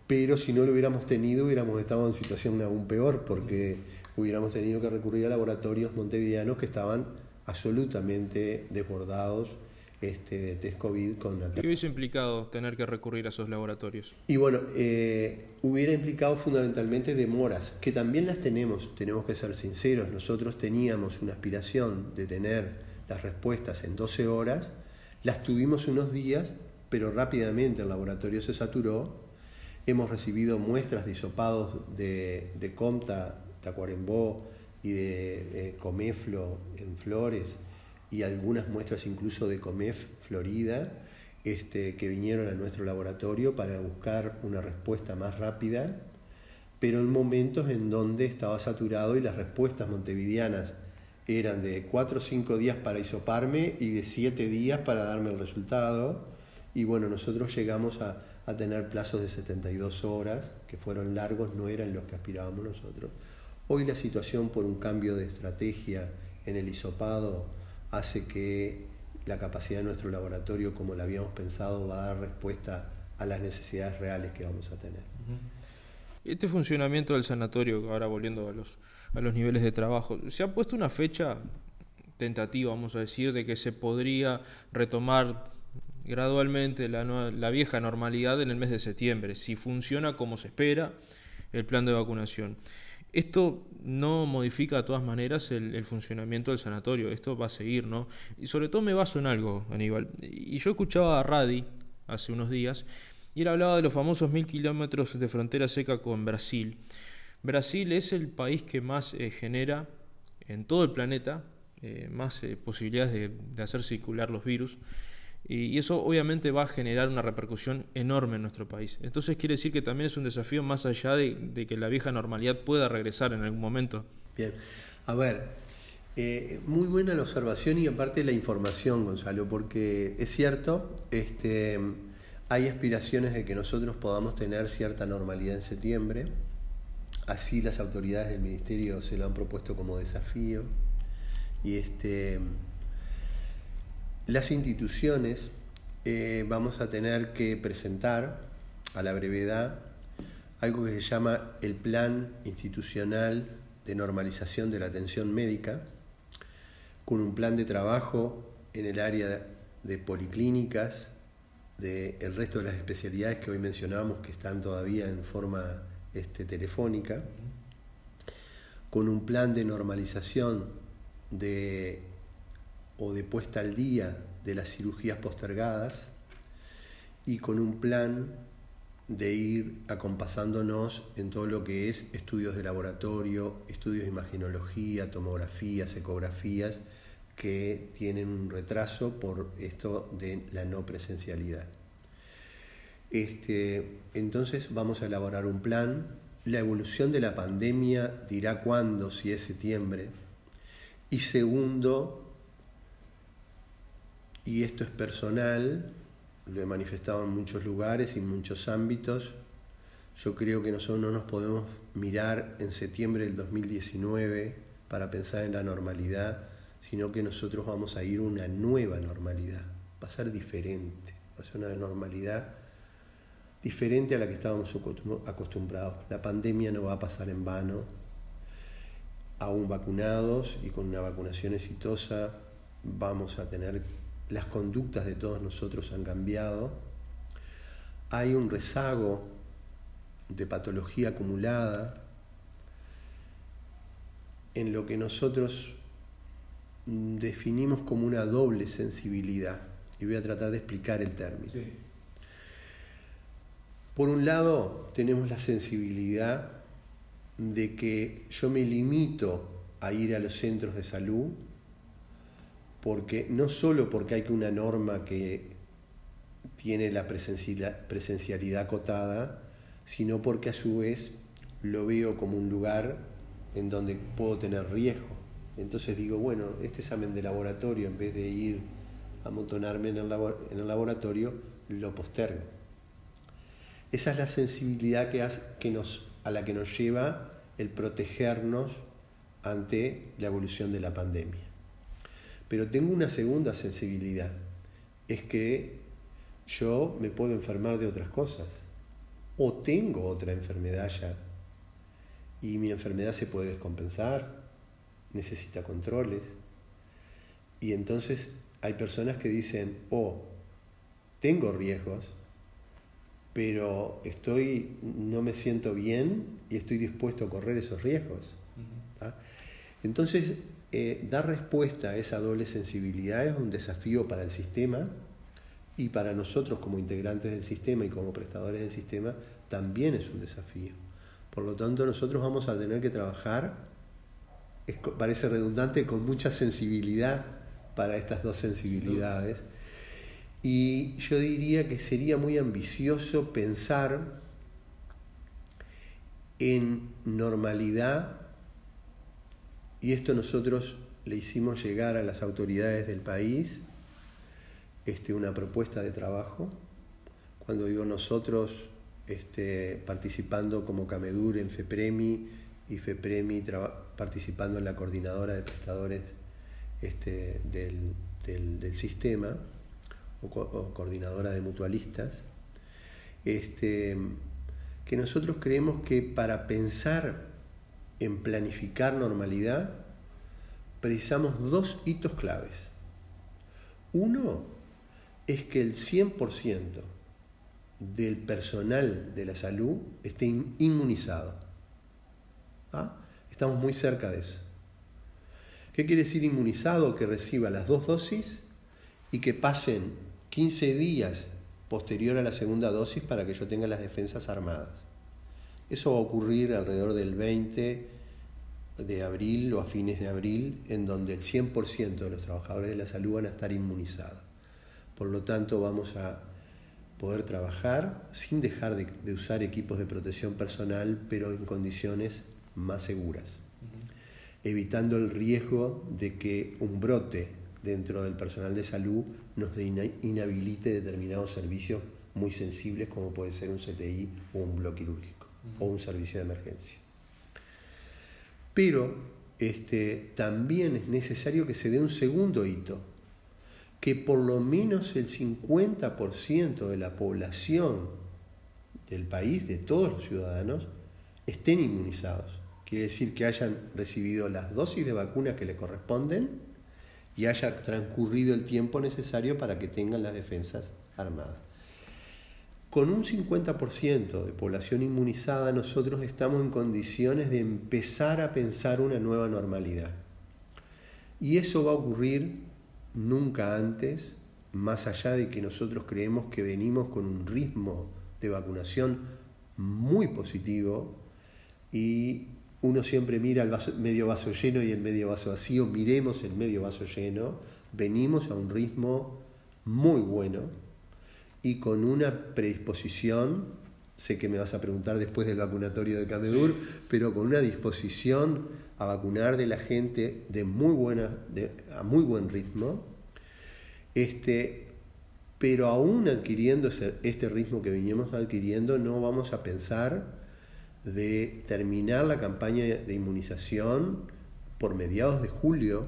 S2: pero si no lo hubiéramos tenido, hubiéramos estado en situación aún peor, porque hubiéramos tenido que recurrir a laboratorios montevideanos que estaban absolutamente desbordados de test COVID.
S1: ¿Qué hubiese implicado tener que recurrir a esos laboratorios?
S2: Y bueno, hubiera implicado fundamentalmente demoras, que también las tenemos que ser sinceros. Nosotros teníamos una aspiración de tener las respuestas en 12 horas, las tuvimos unos días, pero rápidamente el laboratorio se saturó. Hemos recibido muestras de hisopados de Comta, Tacuarembó y de Comeflo en Flores, y algunas muestras incluso de Comef Florida, que vinieron a nuestro laboratorio para buscar una respuesta más rápida, pero en momentos en donde estaba saturado y las respuestas montevideanas eran de 4 o 5 días para hisoparme y de 7 días para darme el resultado. Y bueno, nosotros llegamos a tener plazos de 72 horas, que fueron largos, no eran los que aspirábamos nosotros. Hoy la situación, por un cambio de estrategia en el hisopado, hace que la capacidad de nuestro laboratorio, como la habíamos pensado, va a dar respuesta a las necesidades reales que vamos a tener.
S1: Este funcionamiento del sanatorio, ahora volviendo a los niveles de trabajo, ¿se ha puesto una fecha tentativa, vamos a decir, de que se podría retomar gradualmente la vieja normalidad en el mes de septiembre, si funciona como se espera el plan de vacunación? Esto no modifica de todas maneras el funcionamiento del sanatorio, esto va a seguir, ¿no? Y sobre todo me baso en algo, Aníbal. Y yo escuchaba a Radi hace unos días, y él hablaba de los famosos 1000 kilómetros de frontera seca con Brasil. Brasil es el país que más genera en todo el planeta, más posibilidades de hacer circular los virus. Y eso obviamente va a generar una repercusión enorme en nuestro país. Entonces quiere decir que también es un desafío más allá de que la vieja normalidad pueda regresar en algún momento.
S2: Bien, a ver, muy buena la observación y aparte la información, Gonzalo, porque es cierto, hay aspiraciones de que nosotros podamos tener cierta normalidad en septiembre. Así las autoridades del ministerio se lo han propuesto como desafío. Y las instituciones vamos a tener que presentar a la brevedad algo que se llama el Plan Institucional de Normalización de la Atención Médica, con un plan de trabajo en el área de policlínicas, del resto de las especialidades que hoy mencionábamos que están todavía en forma telefónica, con un plan de normalización de puesta al día de las cirugías postergadas y con un plan de ir acompasándonos en todo lo que es estudios de laboratorio, estudios de imagenología, tomografías, ecografías, que tienen un retraso por esto de la no presencialidad. Entonces vamos a elaborar un plan. La evolución de la pandemia dirá cuándo, si es septiembre. Y segundo, y esto es personal, lo he manifestado en muchos lugares y en muchos ámbitos, yo creo que nosotros no nos podemos mirar en septiembre del 2019 para pensar en la normalidad, sino que nosotros vamos a ir a una nueva normalidad. Va a ser diferente, va a ser una normalidad diferente a la que estábamos acostumbrados. La pandemia no va a pasar en vano. Aún vacunados y con una vacunación exitosa, vamos a tener, las conductas de todos nosotros han cambiado. Hay un rezago de patología acumulada en lo que nosotros definimos como una doble sensibilidad. Y voy a tratar de explicar el término. Sí. Por un lado, tenemos la sensibilidad de que yo me limito a ir a los centros de salud, porque no solo porque hay una norma que tiene la presencialidad acotada, sino porque a su vez lo veo como un lugar en donde puedo tener riesgo. Entonces digo, bueno, este examen de laboratorio, en vez de ir a amontonarme en el laboratorio, lo postergo. Esa es la sensibilidad a la que nos lleva el protegernos ante la evolución de la pandemia. Pero tengo una segunda sensibilidad, es que yo me puedo enfermar de otras cosas, o tengo otra enfermedad ya, y mi enfermedad se puede descompensar, necesita controles, y entonces hay personas que dicen, tengo riesgos, pero no me siento bien y estoy dispuesto a correr esos riesgos. ¿Ah? Entonces, dar respuesta a esa doble sensibilidad es un desafío para el sistema, y para nosotros como integrantes del sistema y como prestadores del sistema también es un desafío. Por lo tanto, nosotros vamos a tener que trabajar, parece redundante, con mucha sensibilidad para estas dos sensibilidades. Y yo diría que sería muy ambicioso pensar en normalidad, y esto nosotros le hicimos llegar a las autoridades del país, una propuesta de trabajo. Cuando digo nosotros, participando como Camedur en FEPREMI, y FEPREMI participando en la coordinadora de prestadores del sistema, o coordinadora de mutualistas, que nosotros creemos que para pensar en planificar normalidad precisamos dos hitos claves. Uno es que el 100% del personal de la salud esté inmunizado. ¿Ah? Estamos muy cerca de eso. ¿Qué quiere decir inmunizado? Que reciba las 2 dosis y que pasen 15 días posterior a la segunda dosis para que yo tenga las defensas armadas. Eso va a ocurrir alrededor del 20 de abril o a fines de abril, en donde el 100% de los trabajadores de la salud van a estar inmunizados. Por lo tanto, vamos a poder trabajar sin dejar de usar equipos de protección personal, pero en condiciones más seguras, evitando el riesgo de que un brote dentro del personal de salud nos inhabilite determinados servicios muy sensibles, como puede ser un CTI o un bloque quirúrgico o un servicio de emergencia. Pero también es necesario que se dé un segundo hito, que por lo menos el 50% de la población del país, de todos los ciudadanos, estén inmunizados. Quiere decir que hayan recibido las dosis de vacuna que le corresponden y haya transcurrido el tiempo necesario para que tengan las defensas armadas. Con un 50% de población inmunizada, nosotros estamos en condiciones de empezar a pensar una nueva normalidad. Y eso va a ocurrir nunca antes, más allá de que nosotros creemos que venimos con un ritmo de vacunación muy positivo, y uno siempre mira el medio vaso lleno y el medio vaso vacío. Miremos el medio vaso lleno, venimos a un ritmo muy bueno y con una predisposición, sé que me vas a preguntar después del vacunatorio de Camedur, sí, pero con una disposición a vacunar de la gente a muy buen ritmo, pero aún adquiriendo este ritmo que veníamos adquiriendo, no vamos a pensar de terminar la campaña de inmunización por mediados de julio.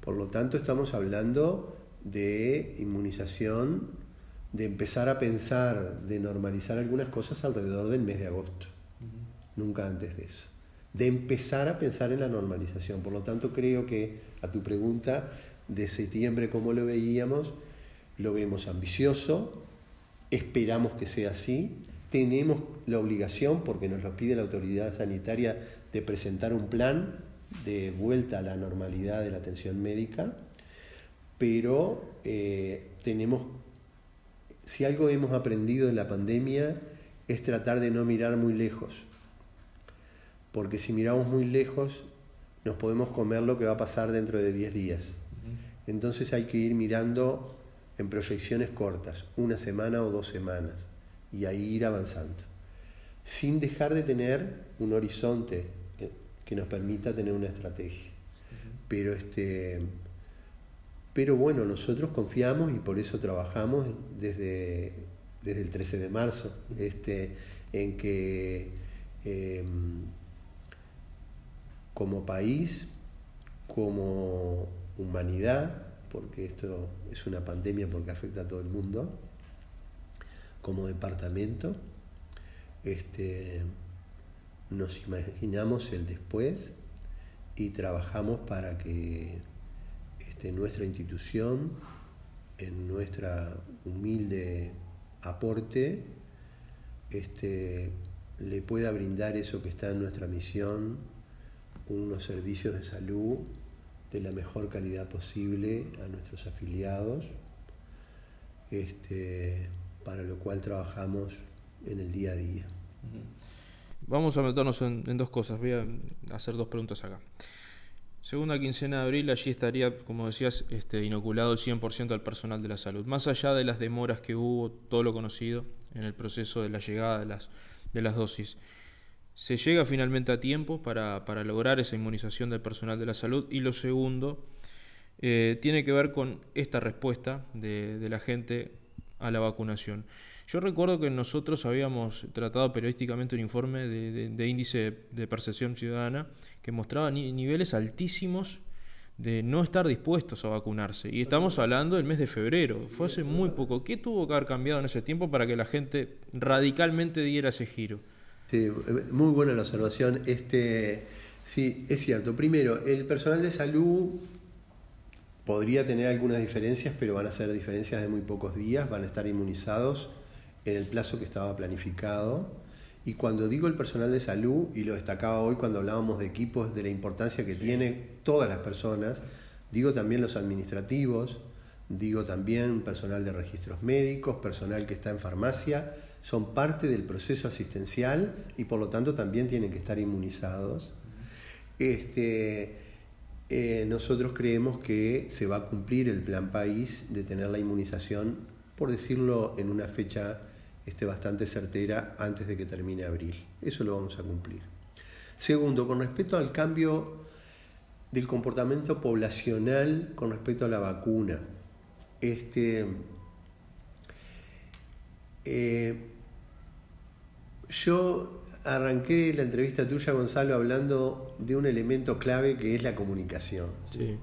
S2: Por lo tanto, estamos hablando de inmunización, de empezar a pensar, de normalizar algunas cosas alrededor del mes de agosto, nunca antes de eso, de empezar a pensar en la normalización. Por lo tanto, creo que a tu pregunta de septiembre, ¿cómo lo veíamos? Lo vemos ambicioso, esperamos que sea así, tenemos la obligación, porque nos lo pide la autoridad sanitaria, de presentar un plan de vuelta a la normalidad de la atención médica, pero si algo hemos aprendido en la pandemia es tratar de no mirar muy lejos, porque si miramos muy lejos nos podemos comer lo que va a pasar dentro de 10 días. Entonces hay que ir mirando en proyecciones cortas, 1 semana o 2 semanas, y ahí ir avanzando, sin dejar de tener un horizonte que nos permita tener una estrategia. Pero bueno, nosotros confiamos y por eso trabajamos desde el 13 de marzo, en que como país, como humanidad, porque esto es una pandemia porque afecta a todo el mundo, como departamento, nos imaginamos el después y trabajamos para que nuestra institución, en nuestra humilde aporte, le pueda brindar eso que está en nuestra misión, unos servicios de salud de la mejor calidad posible a nuestros afiliados, para lo cual trabajamos en el día a día.
S1: Vamos a meternos en dos cosas. Voy a hacer 2 preguntas acá. Segunda quincena de abril, allí estaría, como decías, inoculado el 100% al personal de la salud. Más allá de las demoras que hubo, todo lo conocido en el proceso de la llegada de las dosis, ¿se llega finalmente a tiempo para lograr esa inmunización del personal de la salud? Y lo segundo, tiene que ver con esta respuesta de la gente a la vacunación. Yo recuerdo que nosotros habíamos tratado periodísticamente un informe de índice de percepción ciudadana que mostraba niveles altísimos de no estar dispuestos a vacunarse. Y estamos hablando del mes de febrero, fue hace muy poco. ¿Qué tuvo que haber cambiado en ese tiempo para que la gente radicalmente diera ese giro?
S2: Sí, muy buena la observación. Sí, es cierto. Primero, el personal de salud podría tener algunas diferencias, pero van a ser diferencias de muy pocos días, van a estar inmunizados en el plazo que estaba planificado. Y cuando digo el personal de salud, y lo destacaba hoy cuando hablábamos de equipos, de la importancia que tienen todas las personas, digo también los administrativos, digo también personal de registros médicos, personal que está en farmacia, son parte del proceso asistencial y por lo tanto también tienen que estar inmunizados. Nosotros creemos que se va a cumplir el plan país de tener la inmunización, por decirlo en una fecha bastante certera, antes de que termine abril. Eso lo vamos a cumplir. Segundo, con respecto al cambio del comportamiento poblacional con respecto a la vacuna. Yo arranqué la entrevista tuya, Gonzalo, hablando de un elemento clave que es la comunicación.
S1: Sí.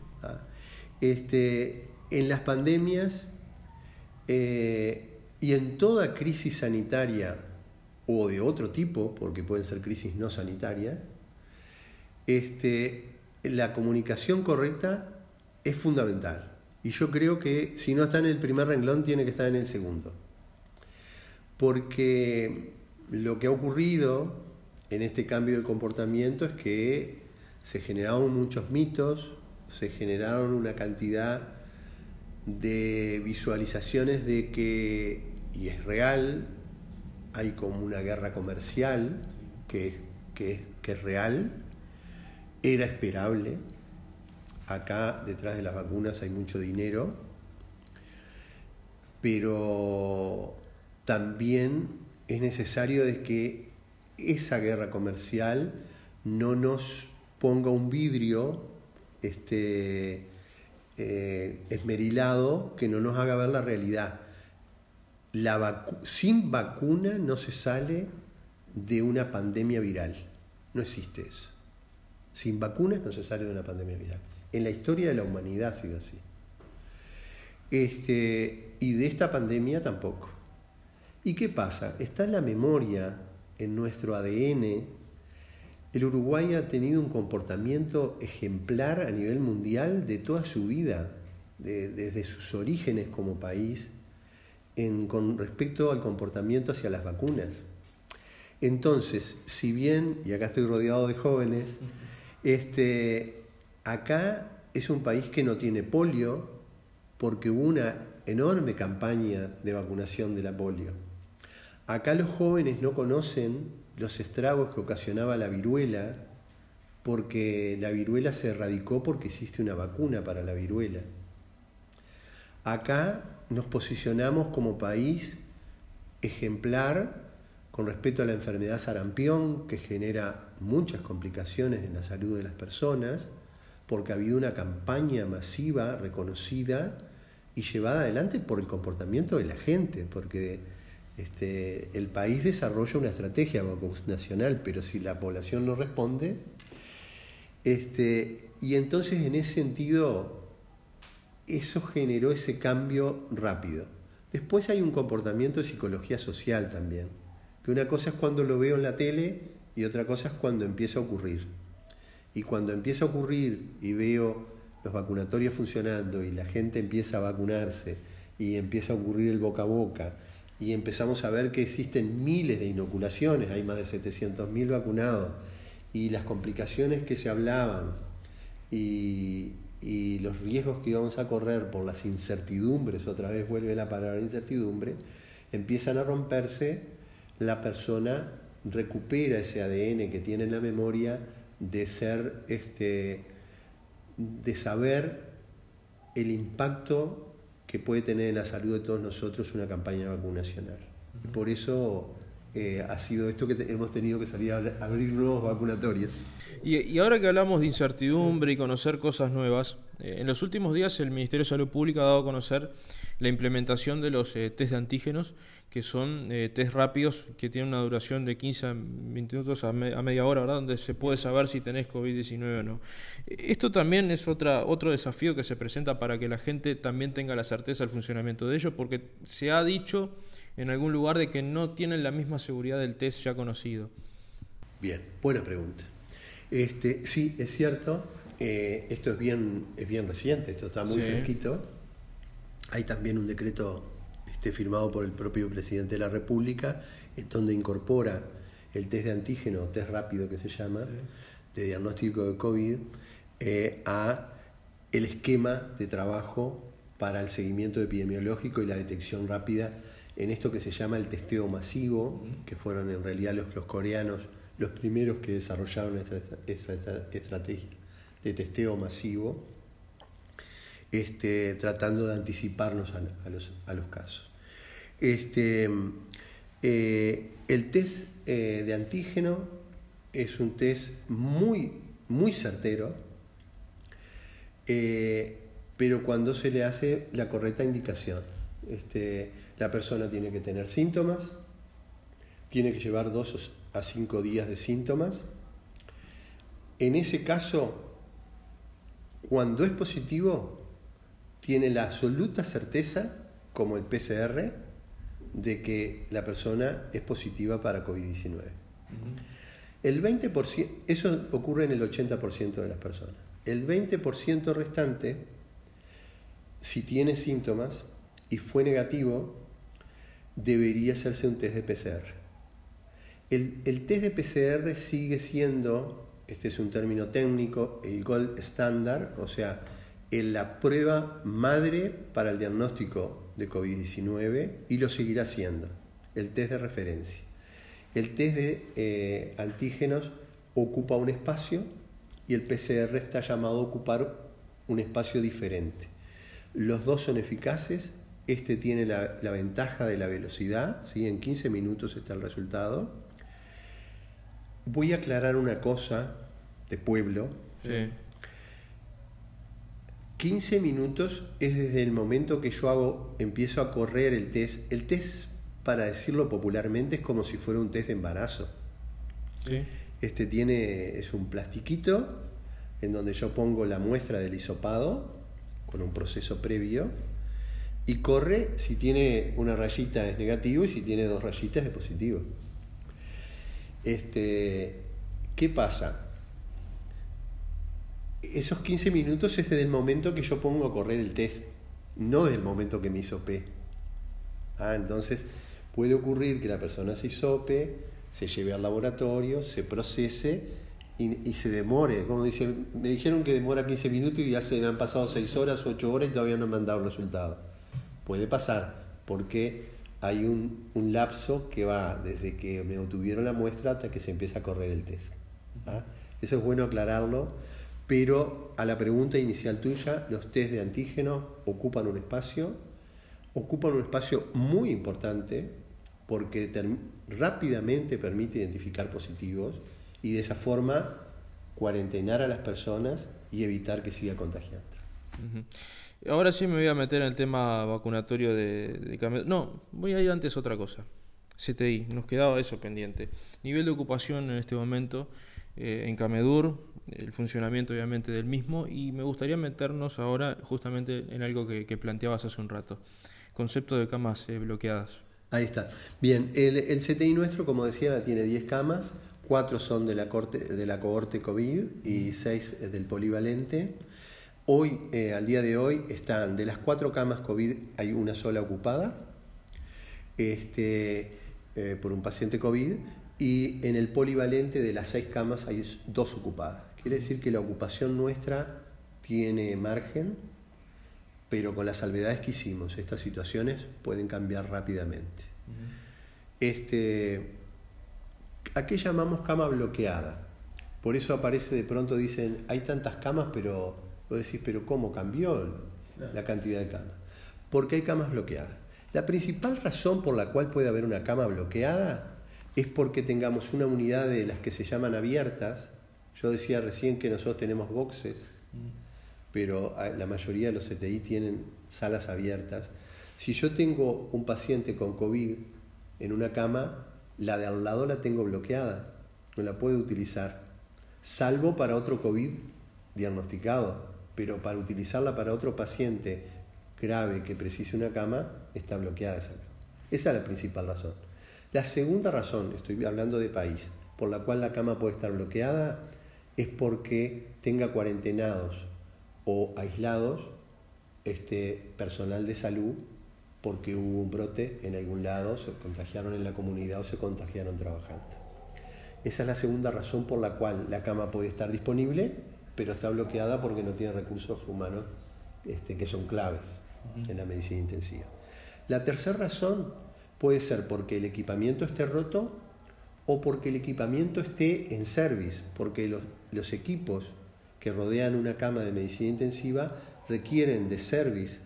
S2: En las pandemias y en toda crisis sanitaria o de otro tipo, porque pueden ser crisis no sanitarias, la comunicación correcta es fundamental. Y yo creo que si no está en el primer renglón, tiene que estar en el segundo. Porque lo que ha ocurrido en este cambio de comportamiento es que se generaron muchos mitos, se generaron una cantidad de visualizaciones de que, y es real, hay como una guerra comercial que es real, era esperable. Acá detrás de las vacunas hay mucho dinero, pero también es necesario de que esa guerra comercial no nos ponga un vidrio esmerilado que no nos haga ver la realidad. Sin vacuna no se sale de una pandemia viral. No existe eso. Sin vacunas no se sale de una pandemia viral. En la historia de la humanidad ha sido así. Y de esta pandemia tampoco. ¿Y qué pasa? Está en la memoria, en nuestro ADN. El Uruguay ha tenido un comportamiento ejemplar a nivel mundial de toda su vida, desde sus orígenes como país, con respecto al comportamiento hacia las vacunas. Entonces, si bien, y acá estoy rodeado de jóvenes, acá es un país que no tiene polio porque hubo una enorme campaña de vacunación de la polio. Acá los jóvenes no conocen los estragos que ocasionaba la viruela, porque la viruela se erradicó porque existe una vacuna para la viruela. Acá nos posicionamos como país ejemplar con respecto a la enfermedad sarampión, que genera muchas complicaciones en la salud de las personas, porque ha habido una campaña masiva, reconocida y llevada adelante por el comportamiento de la gente, porque el país desarrolla una estrategia vacunacional, pero si la población no responde, y entonces en ese sentido eso generó ese cambio rápido. Después hay un comportamiento de psicología social también, que una cosa es cuando lo veo en la tele y otra cosa es cuando empieza a ocurrir. Y cuando empieza a ocurrir y veo los vacunatorios funcionando y la gente empieza a vacunarse y empieza a ocurrir el boca a boca y empezamos a ver que existen miles de inoculaciones, hay más de 700.000 vacunados, y las complicaciones que se hablaban y los riesgos que íbamos a correr por las incertidumbres, otra vez vuelve la palabra incertidumbre, empiezan a romperse, la persona recupera ese ADN que tiene en la memoria de ser, de saber el impacto que puede tener en la salud de todos nosotros una campaña vacunacional. Y por eso ha sido esto que hemos tenido que salir a abrir nuevos vacunatorios.
S1: Y ahora que hablamos de incertidumbre y conocer cosas nuevas, en los últimos días el Ministerio de Salud Pública ha dado a conocer la implementación de los test de antígenos, que son test rápidos que tienen una duración de 15 a 20 minutos a media hora, ¿verdad? Donde se puede saber si tenés COVID-19 o no. Esto también es otro desafío que se presenta para que la gente también tenga la certeza del funcionamiento de ello, porque se ha dicho en algún lugar de que no tienen la misma seguridad del test ya conocido.
S2: Bien, buena pregunta. Sí, es cierto, esto es bien reciente, esto está muy fresquito. Hay también un decreto firmado por el propio presidente de la República, donde incorpora el test de antígeno, test rápido que se llama, de diagnóstico de COVID, a el esquema de trabajo para el seguimiento epidemiológico y la detección rápida en esto que se llama el testeo masivo, que fueron en realidad los coreanos los primeros que desarrollaron esta estrategia de testeo masivo, tratando de anticiparnos a los casos. El test de antígeno es un test muy certero, pero cuando se le hace la correcta indicación. La persona tiene que tener síntomas, tiene que llevar 2 a 5 días de síntomas. En ese caso, cuando es positivo, tiene la absoluta certeza, como el PCR, de que la persona es positiva para COVID-19. El 20%, eso ocurre en el 80% de las personas. El 20% restante, si tiene síntomas y fue negativo, debería hacerse un test de PCR. El test de PCR sigue siendo, este es un término técnico, el gold standard, o sea, la prueba madre para el diagnóstico de COVID-19, y lo seguirá siendo, el test de referencia. El test de antígenos ocupa un espacio y el PCR está llamado a ocupar un espacio diferente. Los dos son eficaces. Tiene la ventaja de la velocidad, ¿sí? En 15 minutos está el resultado. Voy a aclarar una cosa de pueblo.
S1: Sí.
S2: 15 minutos es desde el momento que yo empiezo a correr el test. El test, para decirlo popularmente, es como si fuera un test de embarazo.
S1: Sí.
S2: Es un plastiquito en donde yo pongo la muestra del hisopado con un proceso previo, y corre, si tiene una rayita es negativo y si tiene 2 rayitas es positivo. ¿Qué pasa? Esos 15 minutos es desde el momento que yo pongo a correr el test, no desde el momento que me hisopé. Entonces puede ocurrir que la persona se hisope, se lleve al laboratorio, se procese y se demore. Como dicen, me dijeron que demora 15 minutos y ya se me han pasado 6 horas, 8 horas y todavía no me han dado el resultado. Puede pasar, porque hay un lapso que va desde que me obtuvieron la muestra hasta que se empieza a correr el test. ¿Ah? Eso es bueno aclararlo, pero a la pregunta inicial tuya, los test de antígenos ocupan un espacio muy importante porque rápidamente permite identificar positivos y de esa forma cuarentenar a las personas y evitar que siga contagiando.
S1: Ahora sí me voy a meter en el tema vacunatorio de Camedur. No, voy a ir antes a otra cosa. CTI, nos quedaba eso pendiente. Nivel de ocupación en este momento en Camedur, el funcionamiento obviamente del mismo, y me gustaría meternos ahora justamente en algo que planteabas hace un rato. Concepto de camas bloqueadas.
S2: Ahí está. Bien, el CTI nuestro, como decía, tiene 10 camas, 4 son de la cohorte COVID y 6 del polivalente. Hoy, al día de hoy, están de las 4 camas COVID, hay una sola ocupada por un paciente COVID, y en el polivalente de las 6 camas hay 2 ocupadas. Quiere decir que la ocupación nuestra tiene margen, pero con las salvedades que hicimos, estas situaciones pueden cambiar rápidamente. ¿A qué llamamos cama bloqueada? Por eso aparece de pronto, dicen, hay tantas camas, pero vos decís, pero ¿cómo cambió la cantidad de camas? Porque hay camas bloqueadas. La principal razón por la cual puede haber una cama bloqueada es porque tengamos una unidad de las que se llaman abiertas. Yo decía recién que nosotros tenemos boxes, pero la mayoría de los CTI tienen salas abiertas. Si yo tengo un paciente con COVID en una cama, la de al lado la tengo bloqueada, no la puedo utilizar, salvo para otro COVID diagnosticado, pero para utilizarla para otro paciente grave que precise una cama, está bloqueada esa cama. Esa es la principal razón. La segunda razón, estoy hablando de país, por la cual la cama puede estar bloqueada, es porque tenga cuarentenados o aislados personal de salud, porque hubo un brote en algún lado, se contagiaron en la comunidad o se contagiaron trabajando. Esa es la segunda razón por la cual la cama puede estar disponible, pero está bloqueada porque no tiene recursos humanos que son claves en la medicina intensiva. La tercera razón puede ser porque el equipamiento esté roto o porque el equipamiento esté en service, porque los equipos que rodean una cama de medicina intensiva requieren de service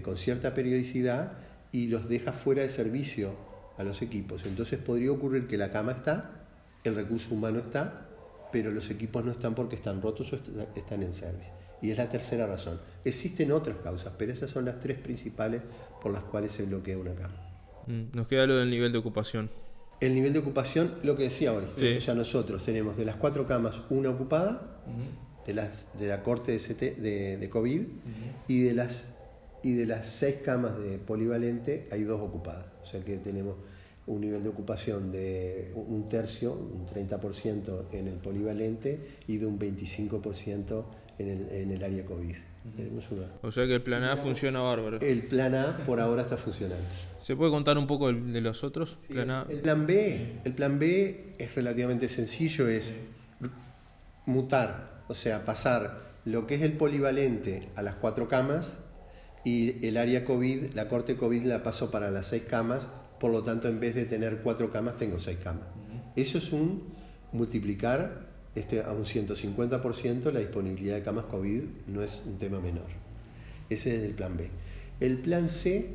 S2: con cierta periodicidad y los deja fuera de servicio a los equipos. Entonces podría ocurrir que la cama está, el recurso humano está, pero los equipos no están porque están rotos o están en service. Y es la tercera razón. Existen otras causas, pero esas son las 3 principales por las cuales se bloquea una cama.
S1: Nos queda lo del nivel de ocupación.
S2: El nivel de ocupación, lo que decía hoy, sí. Ya nosotros tenemos de las 4 camas una ocupada, de la corte de COVID, y de las 6 camas de polivalente hay 2 ocupadas. O sea que tenemos un nivel de ocupación de un tercio, un 30% en el polivalente y de un 25% en el área COVID.
S1: O sea que el plan A funciona bárbaro.
S2: El plan A por ahora está funcionando.
S1: ¿Se puede contar un poco de los otros?
S2: Sí,
S1: Plan A.
S2: El plan B es relativamente sencillo, es mutar, o sea, pasar lo que es el polivalente a las 4 camas y el área COVID, la corte COVID la paso para las 6 camas, por lo tanto en vez de tener 4 camas tengo 6 camas. Eso es multiplicar a un 150% la disponibilidad de camas COVID, no es un tema menor. Ese es el plan B. El plan C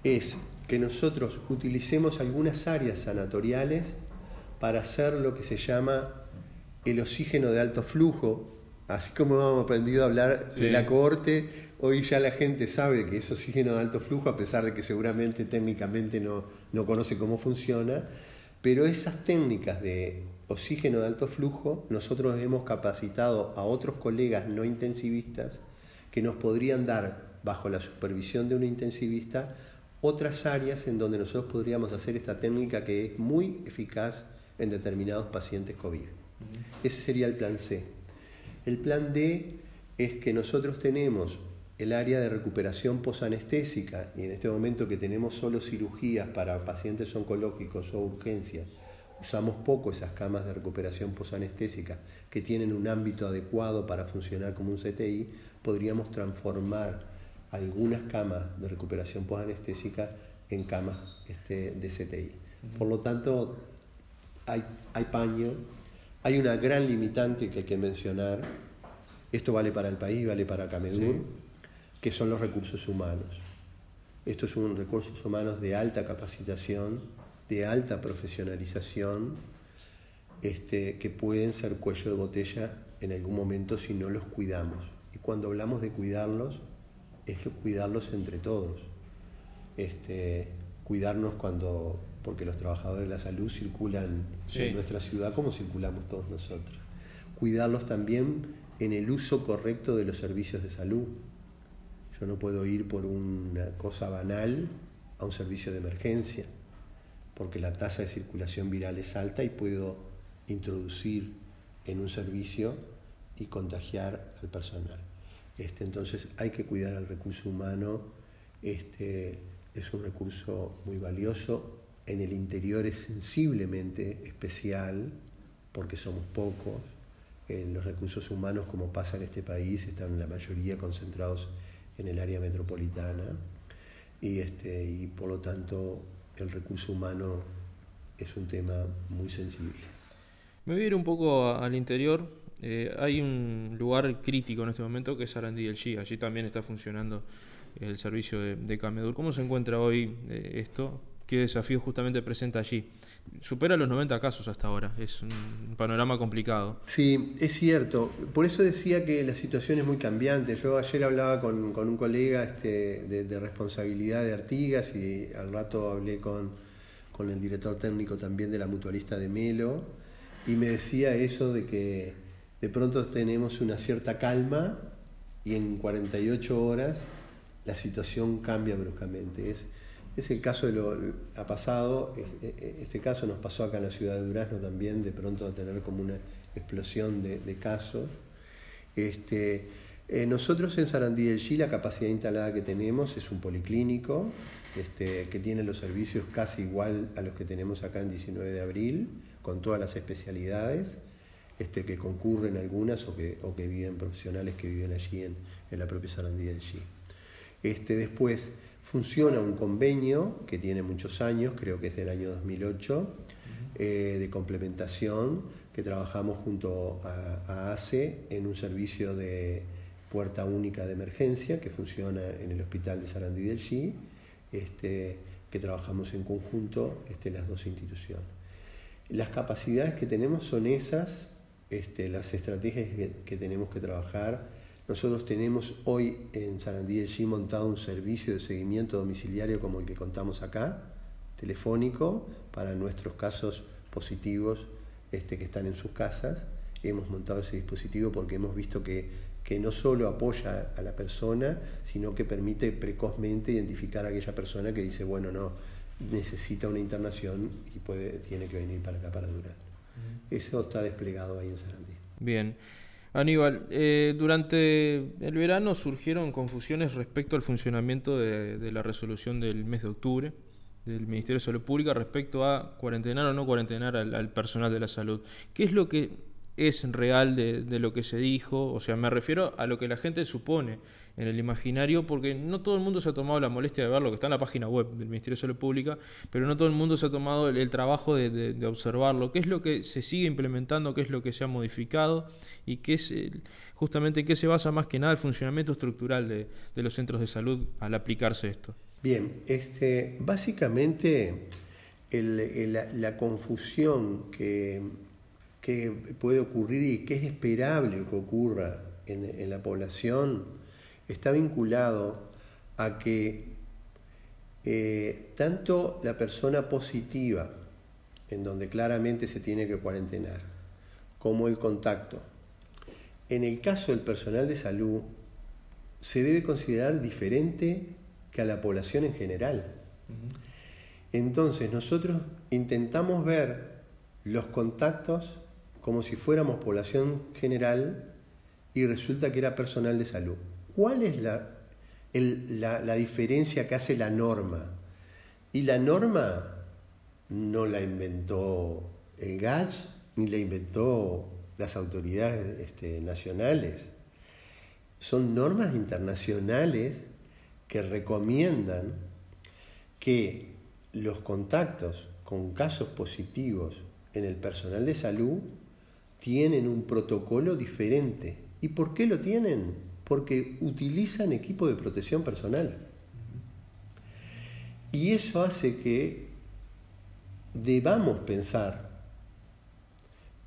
S2: es que nosotros utilicemos algunas áreas sanatoriales para hacer lo que se llama el oxígeno de alto flujo. Así como hemos aprendido a hablar de la cohorte, hoy ya la gente sabe que es oxígeno de alto flujo, a pesar de que seguramente técnicamente no conoce cómo funciona, pero esas técnicas de oxígeno de alto flujo nosotros hemos capacitado a otros colegas no intensivistas que nos podrían dar, bajo la supervisión de un intensivista, otras áreas en donde nosotros podríamos hacer esta técnica que es muy eficaz en determinados pacientes COVID. Ese sería el plan C. El plan D es que nosotros tenemos el área de recuperación posanestésica, y en este momento que tenemos solo cirugías para pacientes oncológicos o urgencias, usamos poco esas camas de recuperación posanestésica que tienen un ámbito adecuado para funcionar como un CTI. Podríamos transformar algunas camas de recuperación posanestésica en camas de CTI. Por lo tanto, hay paño, hay una gran limitante que hay que mencionar, esto vale para el país, vale para Camedur, que son los recursos humanos. Estos son recursos humanos de alta capacitación, de alta profesionalización, que pueden ser cuello de botella en algún momento si no los cuidamos. Y cuando hablamos de cuidarlos, es cuidarlos entre todos. Cuidarnos porque los trabajadores de la salud circulan en nuestra ciudad como circulamos todos nosotros. Cuidarlos también en el uso correcto de los servicios de salud. Yo no puedo ir por una cosa banal a un servicio de emergencia, porque la tasa de circulación viral es alta y puedo introducir en un servicio y contagiar al personal. Entonces hay que cuidar al recurso humano, es un recurso muy valioso, en el interior es sensiblemente especial porque somos pocos, los recursos humanos, como pasa en este país, están la mayoría concentrados en el área metropolitana y por lo tanto el recurso humano es un tema muy sensible.
S1: Me voy a ir un poco al interior. Hay un lugar crítico en este momento que es Sarandí del G. Allí también está funcionando el servicio de Camedur. ¿Cómo se encuentra hoy esto? ¿Qué desafío justamente presenta allí? Supera los 90 casos hasta ahora. Es un panorama complicado.
S2: Sí, es cierto. Por eso decía que la situación es muy cambiante. Yo ayer hablaba con un colega de responsabilidad de Artigas y al rato hablé con el director técnico también de la mutualista de Melo y me decía eso de que de pronto tenemos una cierta calma y en 48 horas la situación cambia bruscamente. Es el caso ha pasado, este caso nos pasó acá en la ciudad de Durazno también, de pronto a tener como una explosión de casos. Nosotros en Sarandí del G la capacidad instalada que tenemos es un policlínico que tiene los servicios casi igual a los que tenemos acá en 19 de abril, con todas las especialidades que concurren algunas o que viven profesionales que viven allí en la propia Sarandí del G. Después funciona un convenio que tiene muchos años, creo que es del año 2008, de complementación, que trabajamos junto a ACE en un servicio de puerta única de emergencia que funciona en el hospital de Sarandí del G, que trabajamos en conjunto las dos instituciones. Las capacidades que tenemos son esas, las estrategias que tenemos que trabajar. Nosotros tenemos hoy en Sarandí del G montado un servicio de seguimiento domiciliario como el que contamos acá, telefónico, para nuestros casos positivos que están en sus casas. Hemos montado ese dispositivo porque hemos visto que no solo apoya a la persona, sino que permite precozmente identificar a aquella persona que dice, bueno, no, necesita una internación y tiene que venir para acá, para Durazno. Eso está desplegado ahí en Sarandí.
S1: Bien. Aníbal, durante el verano surgieron confusiones respecto al funcionamiento de la resolución del mes de octubre del Ministerio de Salud Pública respecto a cuarentenar o no cuarentenar al personal de la salud. ¿Qué es lo que es real de lo que se dijo? O sea, me refiero a lo que la gente supone en el imaginario, porque no todo el mundo se ha tomado la molestia de ver lo que está en la página web del Ministerio de Salud Pública, pero no todo el mundo se ha tomado el trabajo de observarlo. ¿Qué es lo que se sigue implementando? ¿Qué es lo que se ha modificado? ¿Y qué es justamente en qué se basa más que nada el funcionamiento estructural de los centros de salud al aplicarse esto?
S2: Bien, básicamente la confusión que puede ocurrir y que es esperable que ocurra en la población está vinculado a que tanto la persona positiva, en donde claramente se tiene que cuarentenar, como el contacto, en el caso del personal de salud, se debe considerar diferente que a la población en general. Entonces nosotros intentamos ver los contactos como si fuéramos población general y resulta que era personal de salud. ¿Cuál es la diferencia que hace la norma? Y la norma no la inventó el GACH ni la inventó las autoridades nacionales. Son normas internacionales que recomiendan que los contactos con casos positivos en el personal de salud tienen un protocolo diferente. ¿Y por qué lo tienen? Porque utilizan equipo de protección personal. Y eso hace que debamos pensar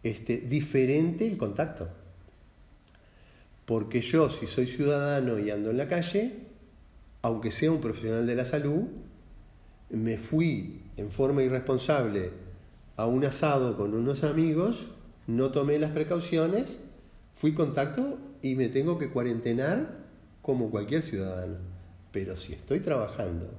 S2: diferente el contacto. Porque yo, si soy ciudadano y ando en la calle, aunque sea un profesional de la salud, me fui en forma irresponsable a un asado con unos amigos, no tomé las precauciones, fui contacto y me tengo que cuarentenar como cualquier ciudadano. Pero si estoy trabajando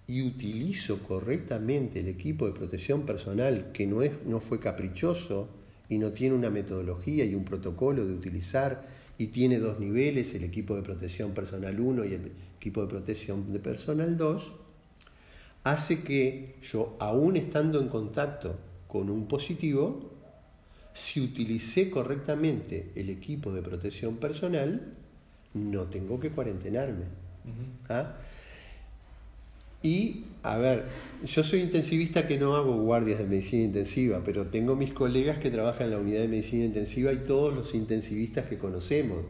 S2: y utilizo correctamente el equipo de protección personal, que no fue caprichoso y no tiene una metodología y un protocolo de utilizar, y tiene 2 niveles, el equipo de protección personal 1 y el equipo de protección de personal 2, hace que yo, aún estando en contacto con un positivo, si utilicé correctamente el equipo de protección personal, no tengo que cuarentenarme. ¿Ah? Y, a ver, yo soy intensivista que no hago guardias de medicina intensiva, pero tengo mis colegas que trabajan en la unidad de medicina intensiva y todos los intensivistas que conocemos.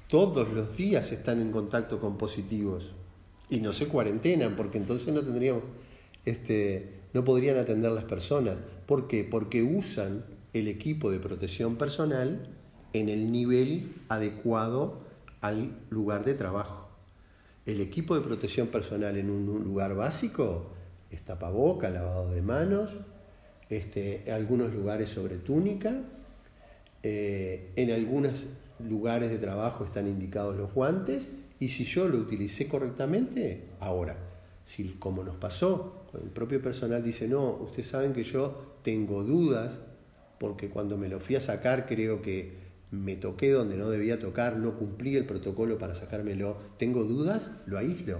S2: Todos los días están en contacto con positivos y no se cuarentenan, porque entonces no tendríamos, no podrían atender las personas. ¿Por qué? Porque usan el equipo de protección personal en el nivel adecuado al lugar de trabajo. El equipo de protección personal en un lugar básico es tapabocas, lavado de manos, en algunos lugares sobre túnica, en algunos lugares de trabajo están indicados los guantes, y si yo lo utilicé correctamente, ahora, si como nos pasó, el propio personal dice, no, ustedes saben que yo tengo dudas, porque cuando me lo fui a sacar creo que me toqué donde no debía tocar, no cumplí el protocolo para sacármelo, tengo dudas, lo aíslo.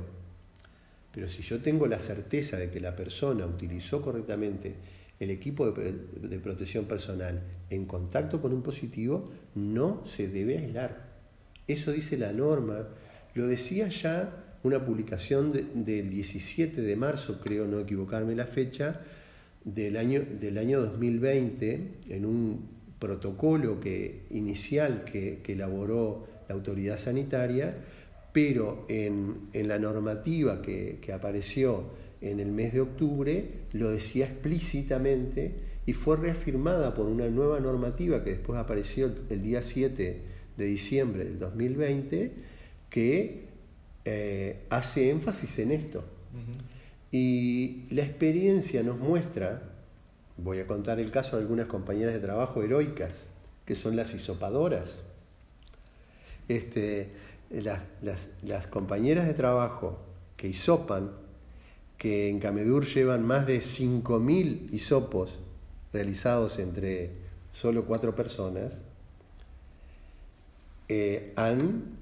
S2: Pero si yo tengo la certeza de que la persona utilizó correctamente el equipo de protección personal en contacto con un positivo, no se debe aislar. Eso dice la norma. Lo decía ya una publicación del 17 de marzo, creo no equivocarme la fecha, del año 2020, en un protocolo inicial que elaboró la autoridad sanitaria, pero en la normativa que apareció en el mes de octubre lo decía explícitamente y fue reafirmada por una nueva normativa que después apareció el día 7 de diciembre del 2020 que hace énfasis en esto. Uh-huh. Y la experiencia nos muestra, voy a contar el caso de algunas compañeras de trabajo heroicas, que son las hisopadoras. Las compañeras de trabajo que hisopan, que en Camedur llevan más de 5.000 hisopos realizados entre solo 4 personas, han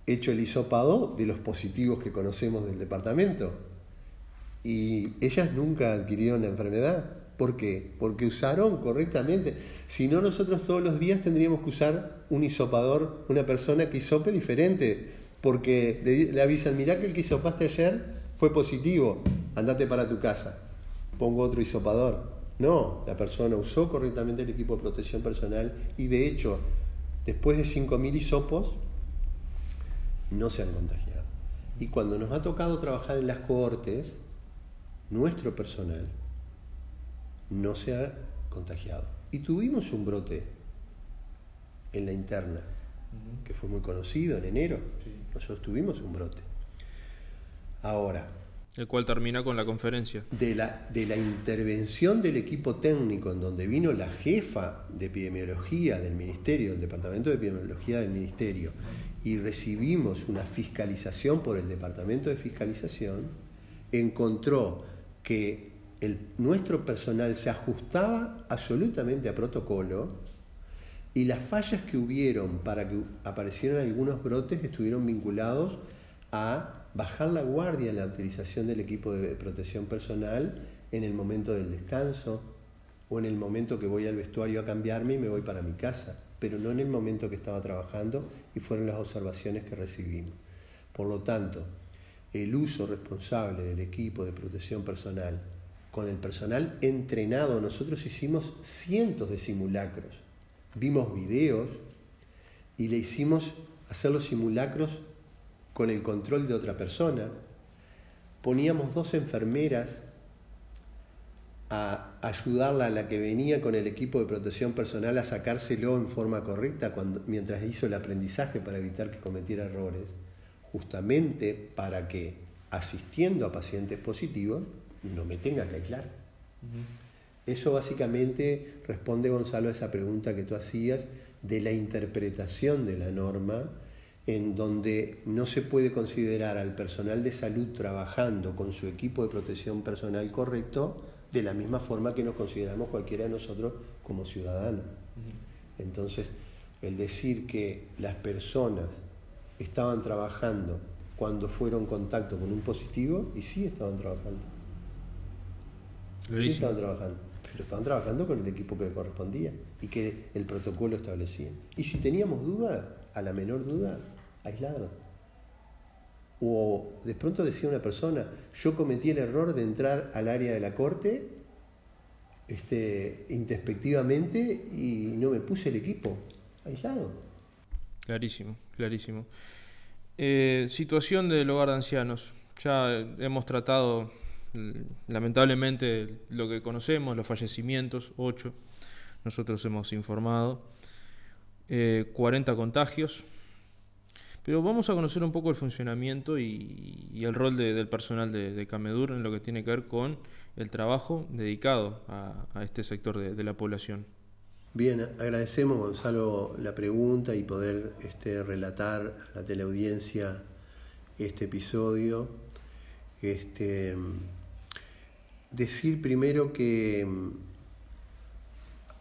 S2: hecho el hisopado de los positivos que conocemos del departamento. Y ellas nunca adquirieron la enfermedad. ¿Por qué? Porque usaron correctamente. Si no, nosotros todos los días tendríamos que usar un hisopador, una persona que hisope diferente, porque le avisan, mirá que el que hisopaste ayer fue positivo, andate para tu casa, pongo otro hisopador. No, la persona usó correctamente el equipo de protección personal y de hecho, después de 5.000 hisopos, no se han contagiado. Y cuando nos ha tocado trabajar en las cohortes, nuestro personal no se ha contagiado. Y tuvimos un brote en la interna, que fue muy conocido en enero. Sí. Nosotros tuvimos un brote. Ahora,
S1: el cual termina con la conferencia.
S2: De la intervención del equipo técnico, en donde vino la jefa de epidemiología del ministerio, del departamento de epidemiología del ministerio, y recibimos una fiscalización por el departamento de fiscalización, encontró que nuestro personal se ajustaba absolutamente a protocolo y las fallas que hubieron para que aparecieran algunos brotes estuvieron vinculados a bajar la guardia en la utilización del equipo de protección personal en el momento del descanso o en el momento que voy al vestuario a cambiarme y me voy para mi casa, pero no en el momento que estaba trabajando, y fueron las observaciones que recibimos. Por lo tanto, el uso responsable del equipo de protección personal con el personal entrenado. Nosotros hicimos cientos de simulacros, vimos videos y le hicimos hacer los simulacros con el control de otra persona. Poníamos 2 enfermeras a ayudarla a la que venía con el equipo de protección personal a sacárselo en forma correcta mientras hizo el aprendizaje para evitar que cometiera errores, justamente para que, asistiendo a pacientes positivos, no me tenga que aislar. Eso básicamente responde, Gonzalo, a esa pregunta que tú hacías de la interpretación de la norma, en donde no se puede considerar al personal de salud trabajando con su equipo de protección personal correcto de la misma forma que nos consideramos cualquiera de nosotros como ciudadanos. Entonces, el decir que las personas estaban trabajando cuando fueron en contacto con un positivo, y sí estaban trabajando. Sí estaban trabajando, pero estaban trabajando con el equipo que correspondía y que el protocolo establecía. Y si teníamos duda, a la menor duda, aislado. O de pronto decía una persona, yo cometí el error de entrar al área de la corte introspectivamente y no me puse el equipo, aislado.
S1: Clarísimo, clarísimo. Situación del hogar de ancianos. Ya hemos tratado, lamentablemente, lo que conocemos, los fallecimientos, 8. Nosotros hemos informado. 40 contagios. Pero vamos a conocer un poco el funcionamiento y el rol del personal de Camedur en lo que tiene que ver con el trabajo dedicado a este sector de la población.
S2: Bien, agradecemos, Gonzalo, la pregunta y poder relatar a la teleaudiencia este episodio. Decir primero que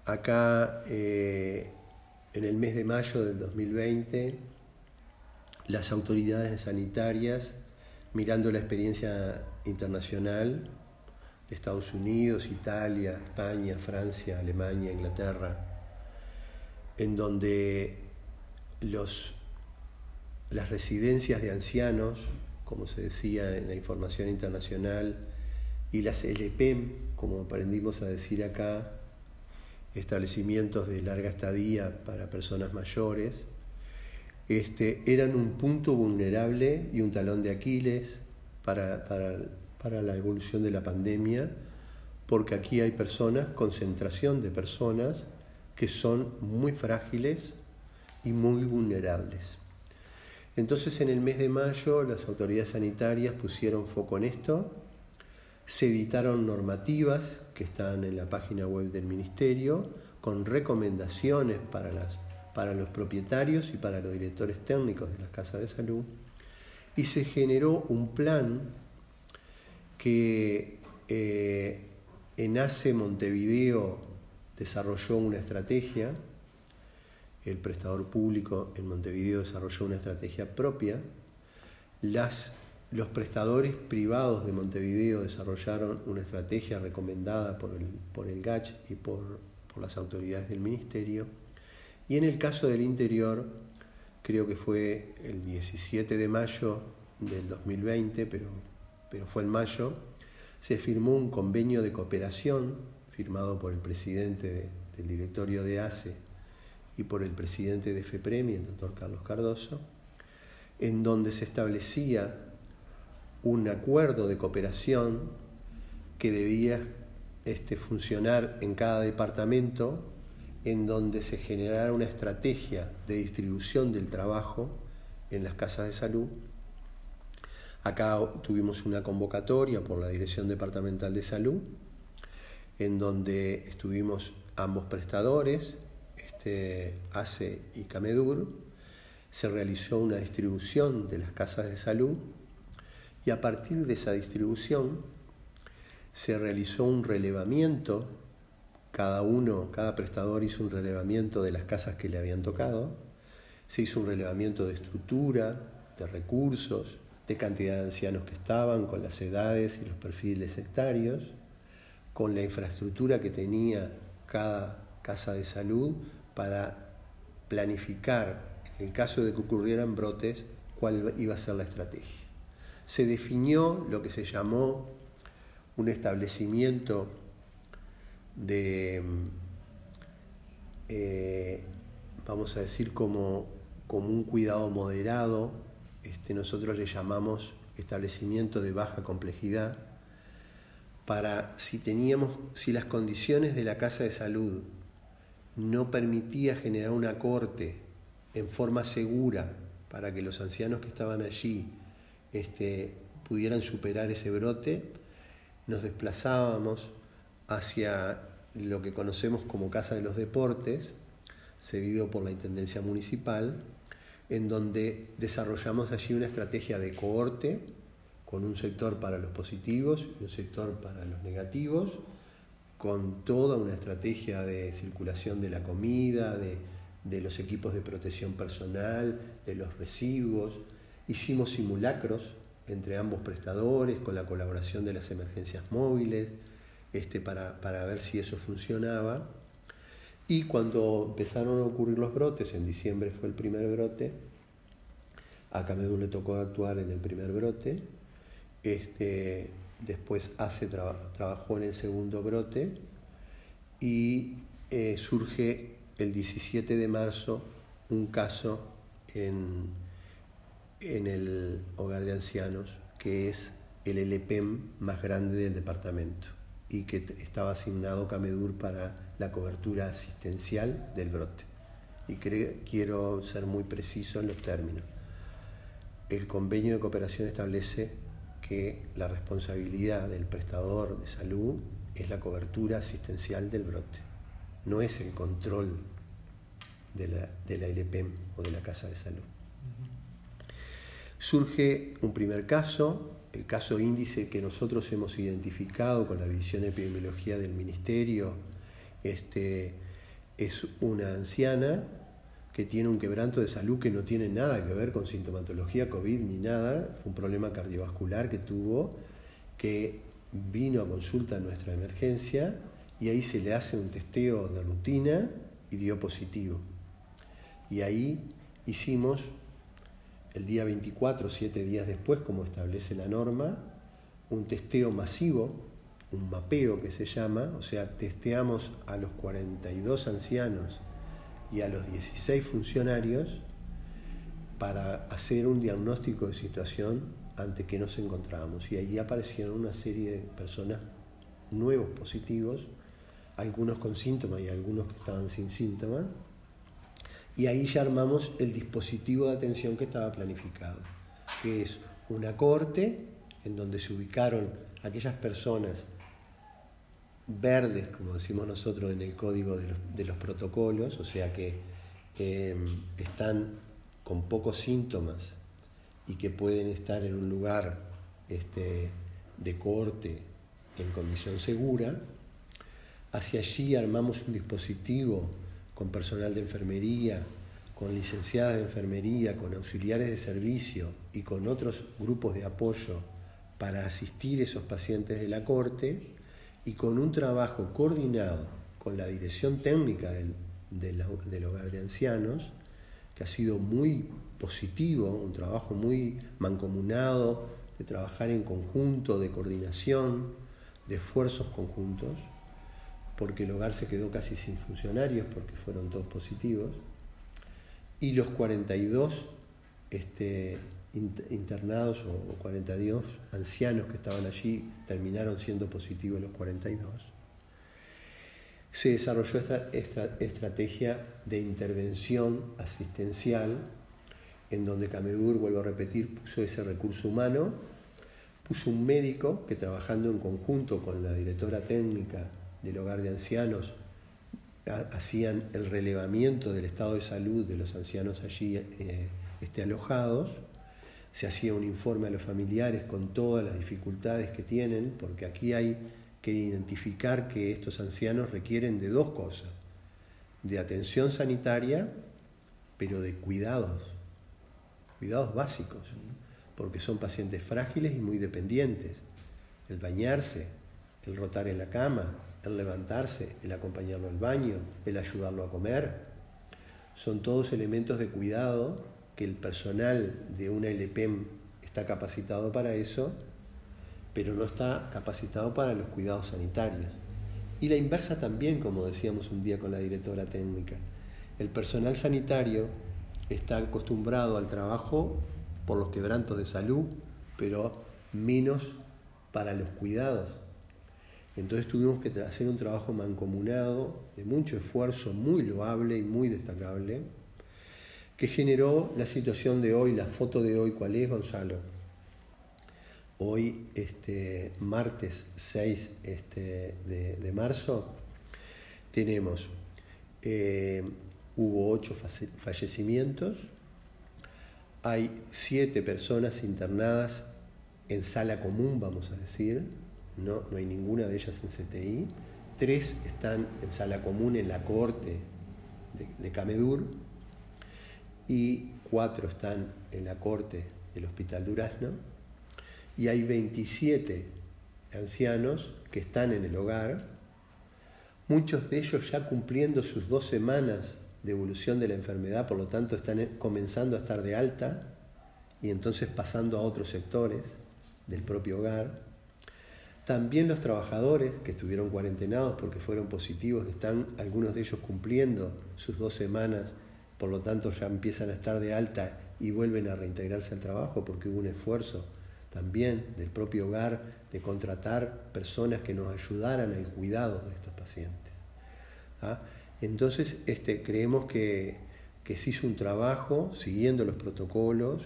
S2: acá en el mes de mayo del 2020 las autoridades sanitarias, mirando la experiencia internacional de Estados Unidos, Italia, España, Francia, Alemania, Inglaterra, en donde las residencias de ancianos, como se decía en la información internacional, y las LPEM, como aprendimos a decir acá, establecimientos de larga estadía para personas mayores, eran un punto vulnerable y un talón de Aquiles para la evolución de la pandemia, porque aquí hay concentración de personas que son muy frágiles y muy vulnerables. Entonces, en el mes de mayo, las autoridades sanitarias pusieron foco en esto, se editaron normativas que están en la página web del Ministerio, con recomendaciones para los propietarios y para los directores técnicos de las casas de salud, y se generó un plan que en ACE Montevideo desarrolló una estrategia, el prestador público en Montevideo desarrolló una estrategia propia, los prestadores privados de Montevideo desarrollaron una estrategia recomendada por el GACH y por las autoridades del Ministerio. Y en el caso del interior, creo que fue el 17 de mayo del 2020, pero fue en mayo, se firmó un convenio de cooperación firmado por el presidente del directorio de ACE y por el presidente de FEPREMI, el doctor Carlos Cardoso, en donde se establecía un acuerdo de cooperación que debía funcionar en cada departamento, en donde se generara una estrategia de distribución del trabajo en las casas de salud. Acá tuvimos una convocatoria por la Dirección Departamental de Salud, en donde estuvimos ambos prestadores, ACE y Camedur. Se realizó una distribución de las casas de salud y a partir de esa distribución se realizó un relevamiento. Cada prestador hizo un relevamiento de las casas que le habían tocado, se hizo un relevamiento de estructura, de recursos, de cantidad de ancianos que estaban, con las edades y los perfiles etarios, con la infraestructura que tenía cada casa de salud para planificar, en el caso de que ocurrieran brotes, cuál iba a ser la estrategia. se definió lo que se llamó un establecimiento de, vamos a decir, como un cuidado moderado. Nosotros le llamamos establecimiento de baja complejidad, para si las condiciones de la casa de salud no permitía generar una corte en forma segura para que los ancianos que estaban allí pudieran superar ese brote, nos desplazábamos hacia lo que conocemos como Casa de los Deportes, cedido por la Intendencia Municipal, en donde desarrollamos allí una estrategia de cohorte con un sector para los positivos y un sector para los negativos, con toda una estrategia de circulación de la comida, de los equipos de protección personal, de los residuos. Hicimos simulacros entre ambos prestadores con la colaboración de las emergencias móviles para ver si eso funcionaba. Y cuando empezaron a ocurrir los brotes, en diciembre fue el primer brote, a Camedur le tocó actuar en el primer brote, después ACE trabajó en el segundo brote y surge el 17 de marzo un caso en el hogar de ancianos, que es el LPEM más grande del departamento y que estaba asignado Camedur para la cobertura asistencial del brote. Y quiero ser muy preciso en los términos. El convenio de cooperación establece que la responsabilidad del prestador de salud es la cobertura asistencial del brote, no es el control de la LPEM o de la Casa de Salud. Surge un primer caso, el caso índice que nosotros hemos identificado con la División de Epidemiología del Ministerio. Es una anciana que tiene un quebranto de salud que no tiene nada que ver con sintomatología COVID ni nada. Fue un problema cardiovascular que tuvo, que vino a consulta en nuestra emergencia y ahí se le hace un testeo de rutina y dio positivo. Y ahí hicimos el día 24, 7 días después, como establece la norma, un testeo masivo, un mapeo que se llama, o sea, testeamos a los 42 ancianos y a los 16 funcionarios para hacer un diagnóstico de situación ante que nos encontrábamos. Y allí aparecieron una serie de personas nuevos positivos, algunos con síntomas y algunos que estaban sin síntomas. Y ahí ya armamos el dispositivo de atención que estaba planificado, que es una cohorte en donde se ubicaron aquellas personas verdes, como decimos nosotros en el código de los protocolos, o sea que están con pocos síntomas y que pueden estar en un lugar de cohorte en condición segura. Hacia allí armamos un dispositivo con personal de enfermería, con licenciadas de enfermería, con auxiliares de servicio y con otros grupos de apoyo para asistir a esos pacientes de la cohorte, y con un trabajo coordinado con la dirección técnica del hogar de ancianos, que ha sido muy positivo, un trabajo muy mancomunado, de trabajar en conjunto, de coordinación, de esfuerzos conjuntos, porque el hogar se quedó casi sin funcionarios porque fueron todos positivos, y los 42 internados o 42 ancianos que estaban allí terminaron siendo positivos los 42. Se desarrolló esta estrategia de intervención asistencial en donde Camedur, vuelvo a repetir, puso ese recurso humano, puso un médico que, trabajando en conjunto con la directora técnica del hogar de ancianos, hacían el relevamiento del estado de salud de los ancianos allí alojados. Se hacía un informe a los familiares con todas las dificultades que tienen, porque aquí hay que identificar que estos ancianos requieren de dos cosas: de atención sanitaria, pero de cuidados básicos, porque son pacientes frágiles y muy dependientes. El bañarse, el rotar en la cama, el levantarse, el acompañarlo al baño, el ayudarlo a comer, son todos elementos de cuidado que el personal de una LPEM está capacitado para eso, pero no está capacitado para los cuidados sanitarios. Y la inversa también, como decíamos un día con la directora técnica. El personal sanitario está acostumbrado al trabajo por los quebrantos de salud, pero menos para los cuidados. Entonces tuvimos que hacer un trabajo mancomunado, de mucho esfuerzo, muy loable y muy destacable, que generó la situación de hoy, la foto de hoy. ¿Cuál es, Gonzalo? Hoy, martes 6 de marzo, tenemos, hubo 8 fallecimientos, hay 7 personas internadas en sala común, vamos a decir, no hay ninguna de ellas en CTI, 3 están en sala común en la cohorte de Camedur y 4 están en la cohorte del Hospital Durazno, y hay 27 ancianos que están en el hogar, muchos de ellos ya cumpliendo sus 2 semanas de evolución de la enfermedad, por lo tanto están comenzando a estar de alta y entonces pasando a otros sectores del propio hogar. También los trabajadores que estuvieron cuarentenados porque fueron positivos, están algunos de ellos cumpliendo sus 2 semanas, por lo tanto ya empiezan a estar de alta y vuelven a reintegrarse al trabajo porque hubo un esfuerzo también del propio hogar de contratar personas que nos ayudaran al cuidado de estos pacientes. ¿Ah? Entonces creemos que se hizo un trabajo siguiendo los protocolos.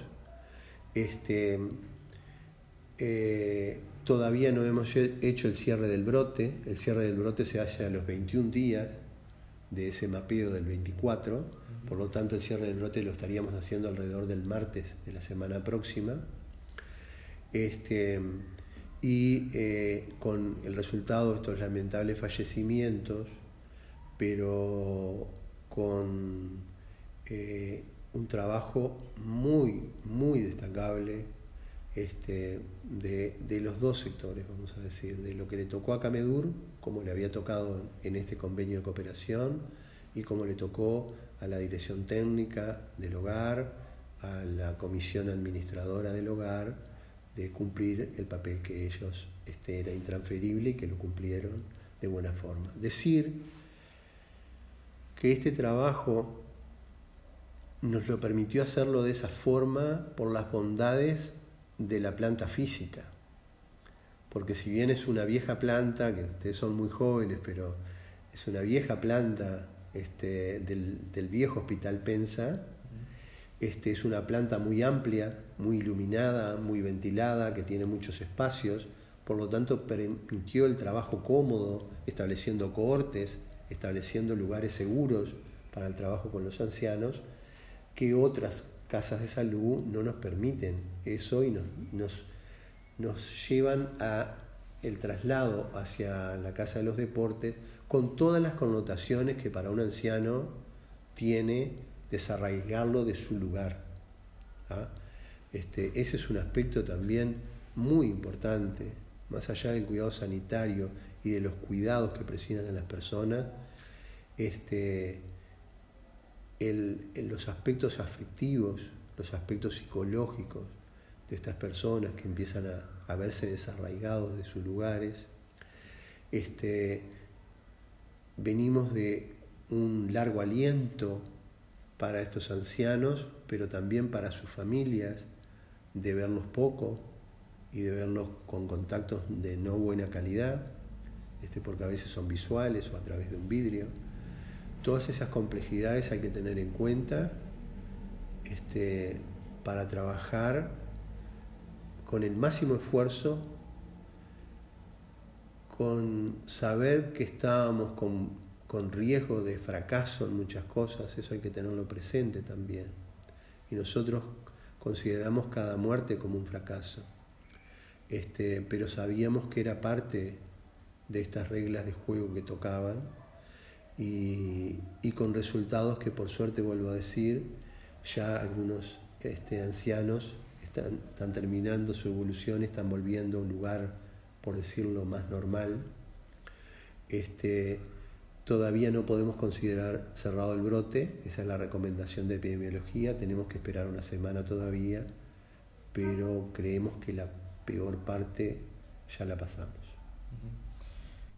S2: Todavía no hemos hecho el cierre del brote. El cierre del brote se hace a los 21 días de ese mapeo del 24, por lo tanto el cierre del brote lo estaríamos haciendo alrededor del martes de la semana próxima. Con el resultado de estos lamentables fallecimientos, pero con un trabajo muy, muy destacable de los 2 sectores, vamos a decir, de lo que le tocó a Camedur, como le había tocado en este convenio de cooperación, y como le tocó a la dirección técnica del hogar, a la comisión administradora del hogar, de cumplir el papel que ellos era intransferible y que lo cumplieron de buena forma. Decir que este trabajo nos lo permitió hacerlo de esa forma por las bondades de la planta física, porque si bien es una vieja planta, que ustedes son muy jóvenes, pero es una vieja planta del viejo Hospital Pensa, es una planta muy amplia, muy iluminada, muy ventilada, que tiene muchos espacios, por lo tanto permitió el trabajo cómodo, estableciendo cohortes, estableciendo lugares seguros para el trabajo con los ancianos, que otras casas de salud no nos permiten eso y nos llevan a el traslado hacia la Casa de los Deportes con todas las connotaciones que para un anciano tiene desarraigarlo de su lugar. ¿Ah? Ese es un aspecto también muy importante, más allá del cuidado sanitario y de los cuidados que prescinden de las personas, los aspectos afectivos, los aspectos psicológicos de estas personas que empiezan a verse desarraigados de sus lugares. Venimos de un largo aliento para estos ancianos, pero también para sus familias, de verlos poco y de verlos con contactos de no buena calidad, porque a veces son visuales o a través de un vidrio. Todas esas complejidades hay que tener en cuenta para trabajar con el máximo esfuerzo, con saber que estábamos con riesgo de fracaso en muchas cosas, eso hay que tenerlo presente también. Y nosotros consideramos cada muerte como un fracaso, pero sabíamos que era parte de estas reglas de juego que tocaban, y con resultados que, por suerte, vuelvo a decir, ya algunos ancianos están terminando su evolución, están volviendo a un lugar, por decirlo, más normal. Todavía no podemos considerar cerrado el brote, esa es la recomendación de epidemiología, tenemos que esperar una semana todavía pero creemos que la peor parte ya la pasamos.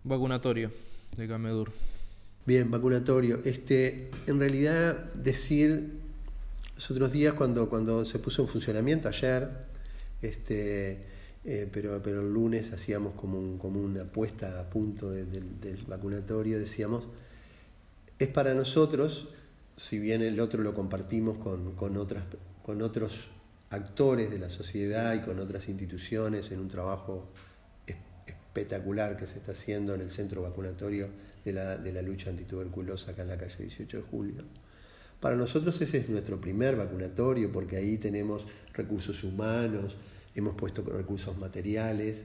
S1: Vacunatorio de Camedur.
S2: Bien, vacunatorio. En realidad decir, los otros días cuando se puso en funcionamiento, ayer, pero el lunes hacíamos como una puesta a punto del vacunatorio, decíamos, es para nosotros, si bien el otro lo compartimos con otros actores de la sociedad y con otras instituciones en un trabajo espectacular que se está haciendo en el centro vacunatorio de la lucha antituberculosa acá en la calle 18 de Julio. Para nosotros ese es nuestro primer vacunatorio porque ahí tenemos recursos humanos, hemos puesto recursos materiales,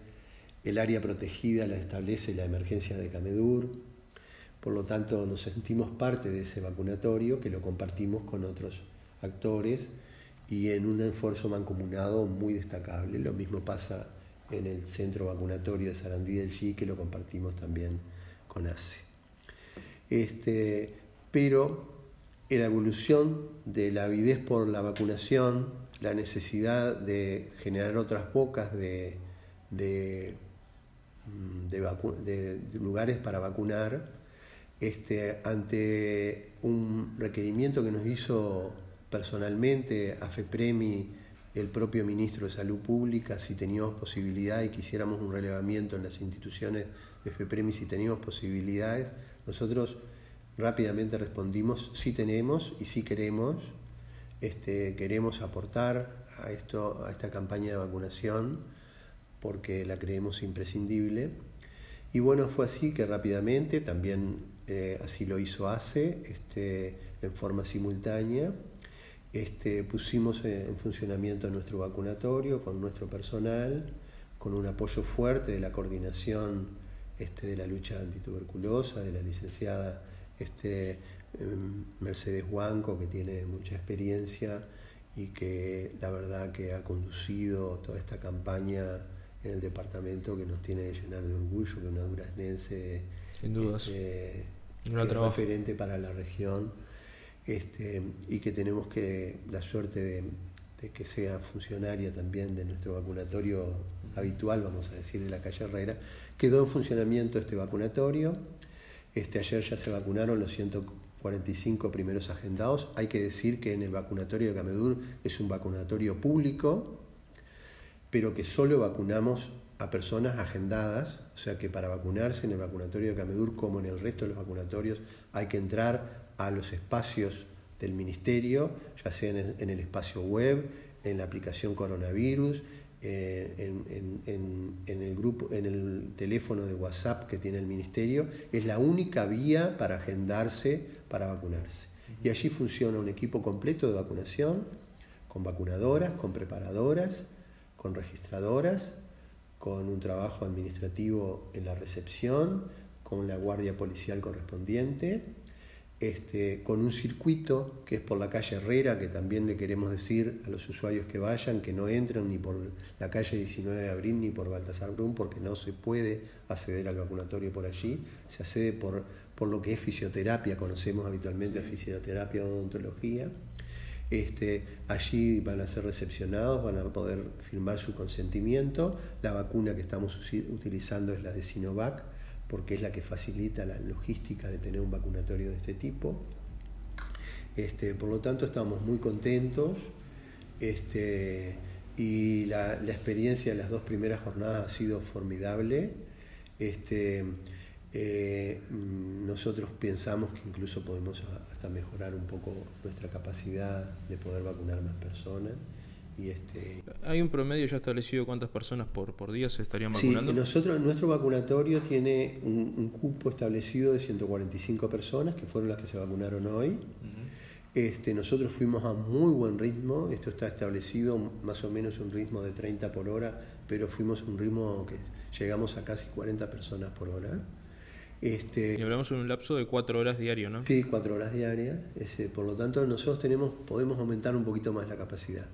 S2: el área protegida la establece la emergencia de Camedur, por lo tanto nos sentimos parte de ese vacunatorio que lo compartimos con otros actores y en un esfuerzo mancomunado muy destacable. Lo mismo pasa en el centro vacunatorio de Sarandí del G, que lo compartimos también con ACE. Pero en la evolución de la avidez por la vacunación, la necesidad de generar otras bocas de lugares para vacunar, ante un requerimiento que nos hizo personalmente a FEPREMI el propio ministro de Salud Pública, si teníamos posibilidad y quisiéramos un relevamiento en las instituciones de FEPREMI, si teníamos posibilidades, nosotros rápidamente respondimos, sí tenemos y sí queremos, queremos aportar a esta campaña de vacunación porque la creemos imprescindible. Y bueno, fue así que rápidamente, también así lo hizo ACE, en forma simultánea, pusimos en funcionamiento nuestro vacunatorio con nuestro personal, con un apoyo fuerte de la coordinación de la lucha antituberculosa, de la licenciada Mercedes Huanco, que tiene mucha experiencia y que la verdad que ha conducido toda esta campaña en el departamento, que nos tiene que llenar de orgullo, que una duraznense
S1: sin dudas,
S2: es referente para la región, y que tenemos la suerte de que sea funcionaria también de nuestro vacunatorio habitual, vamos a decir, de la calle Herrera. Quedó en funcionamiento este vacunatorio. Ayer ya se vacunaron los 145 primeros agendados. Hay que decir que en el vacunatorio de Camedur es un vacunatorio público, pero que solo vacunamos a personas agendadas, o sea que para vacunarse en el vacunatorio de Camedur, como en el resto de los vacunatorios, hay que entrar a los espacios del ministerio, ya sea en el espacio web, en la aplicación coronavirus, en el grupo, en el teléfono de WhatsApp que tiene el ministerio. Es la única vía para agendarse para vacunarse. Y allí funciona un equipo completo de vacunación, con vacunadoras, con preparadoras, con registradoras, con un trabajo administrativo en la recepción, con la guardia policial correspondiente, con un circuito que es por la calle Herrera, que también le queremos decir a los usuarios que vayan que no entren ni por la calle 19 de abril ni por Baltasar Brum, porque no se puede acceder al vacunatorio por allí. Se accede por lo que es fisioterapia, conocemos habitualmente a fisioterapia o odontología. Allí van a ser recepcionados, van a poder firmar su consentimiento. La vacuna que estamos utilizando es la de Sinovac, porque es la que facilita la logística de tener un vacunatorio de este tipo. Por lo tanto, estamos muy contentos, y la experiencia de las 2 primeras jornadas ha sido formidable. Nosotros pensamos que incluso podemos hasta mejorar un poco nuestra capacidad de poder vacunar más personas.
S1: ¿Hay un promedio ya establecido cuántas personas por día se estarían vacunando?
S2: Sí, nuestro vacunatorio tiene un cupo establecido de 145 personas, que fueron las que se vacunaron hoy. Nosotros fuimos a muy buen ritmo, esto está establecido más o menos un ritmo de 30 por hora, pero fuimos a un ritmo que llegamos a casi 40 personas por hora.
S1: Y hablamos en un lapso de 4 horas diario, ¿no?
S2: Sí, 4 horas diarias. Por lo tanto, nosotros podemos aumentar un poquito más la capacidad.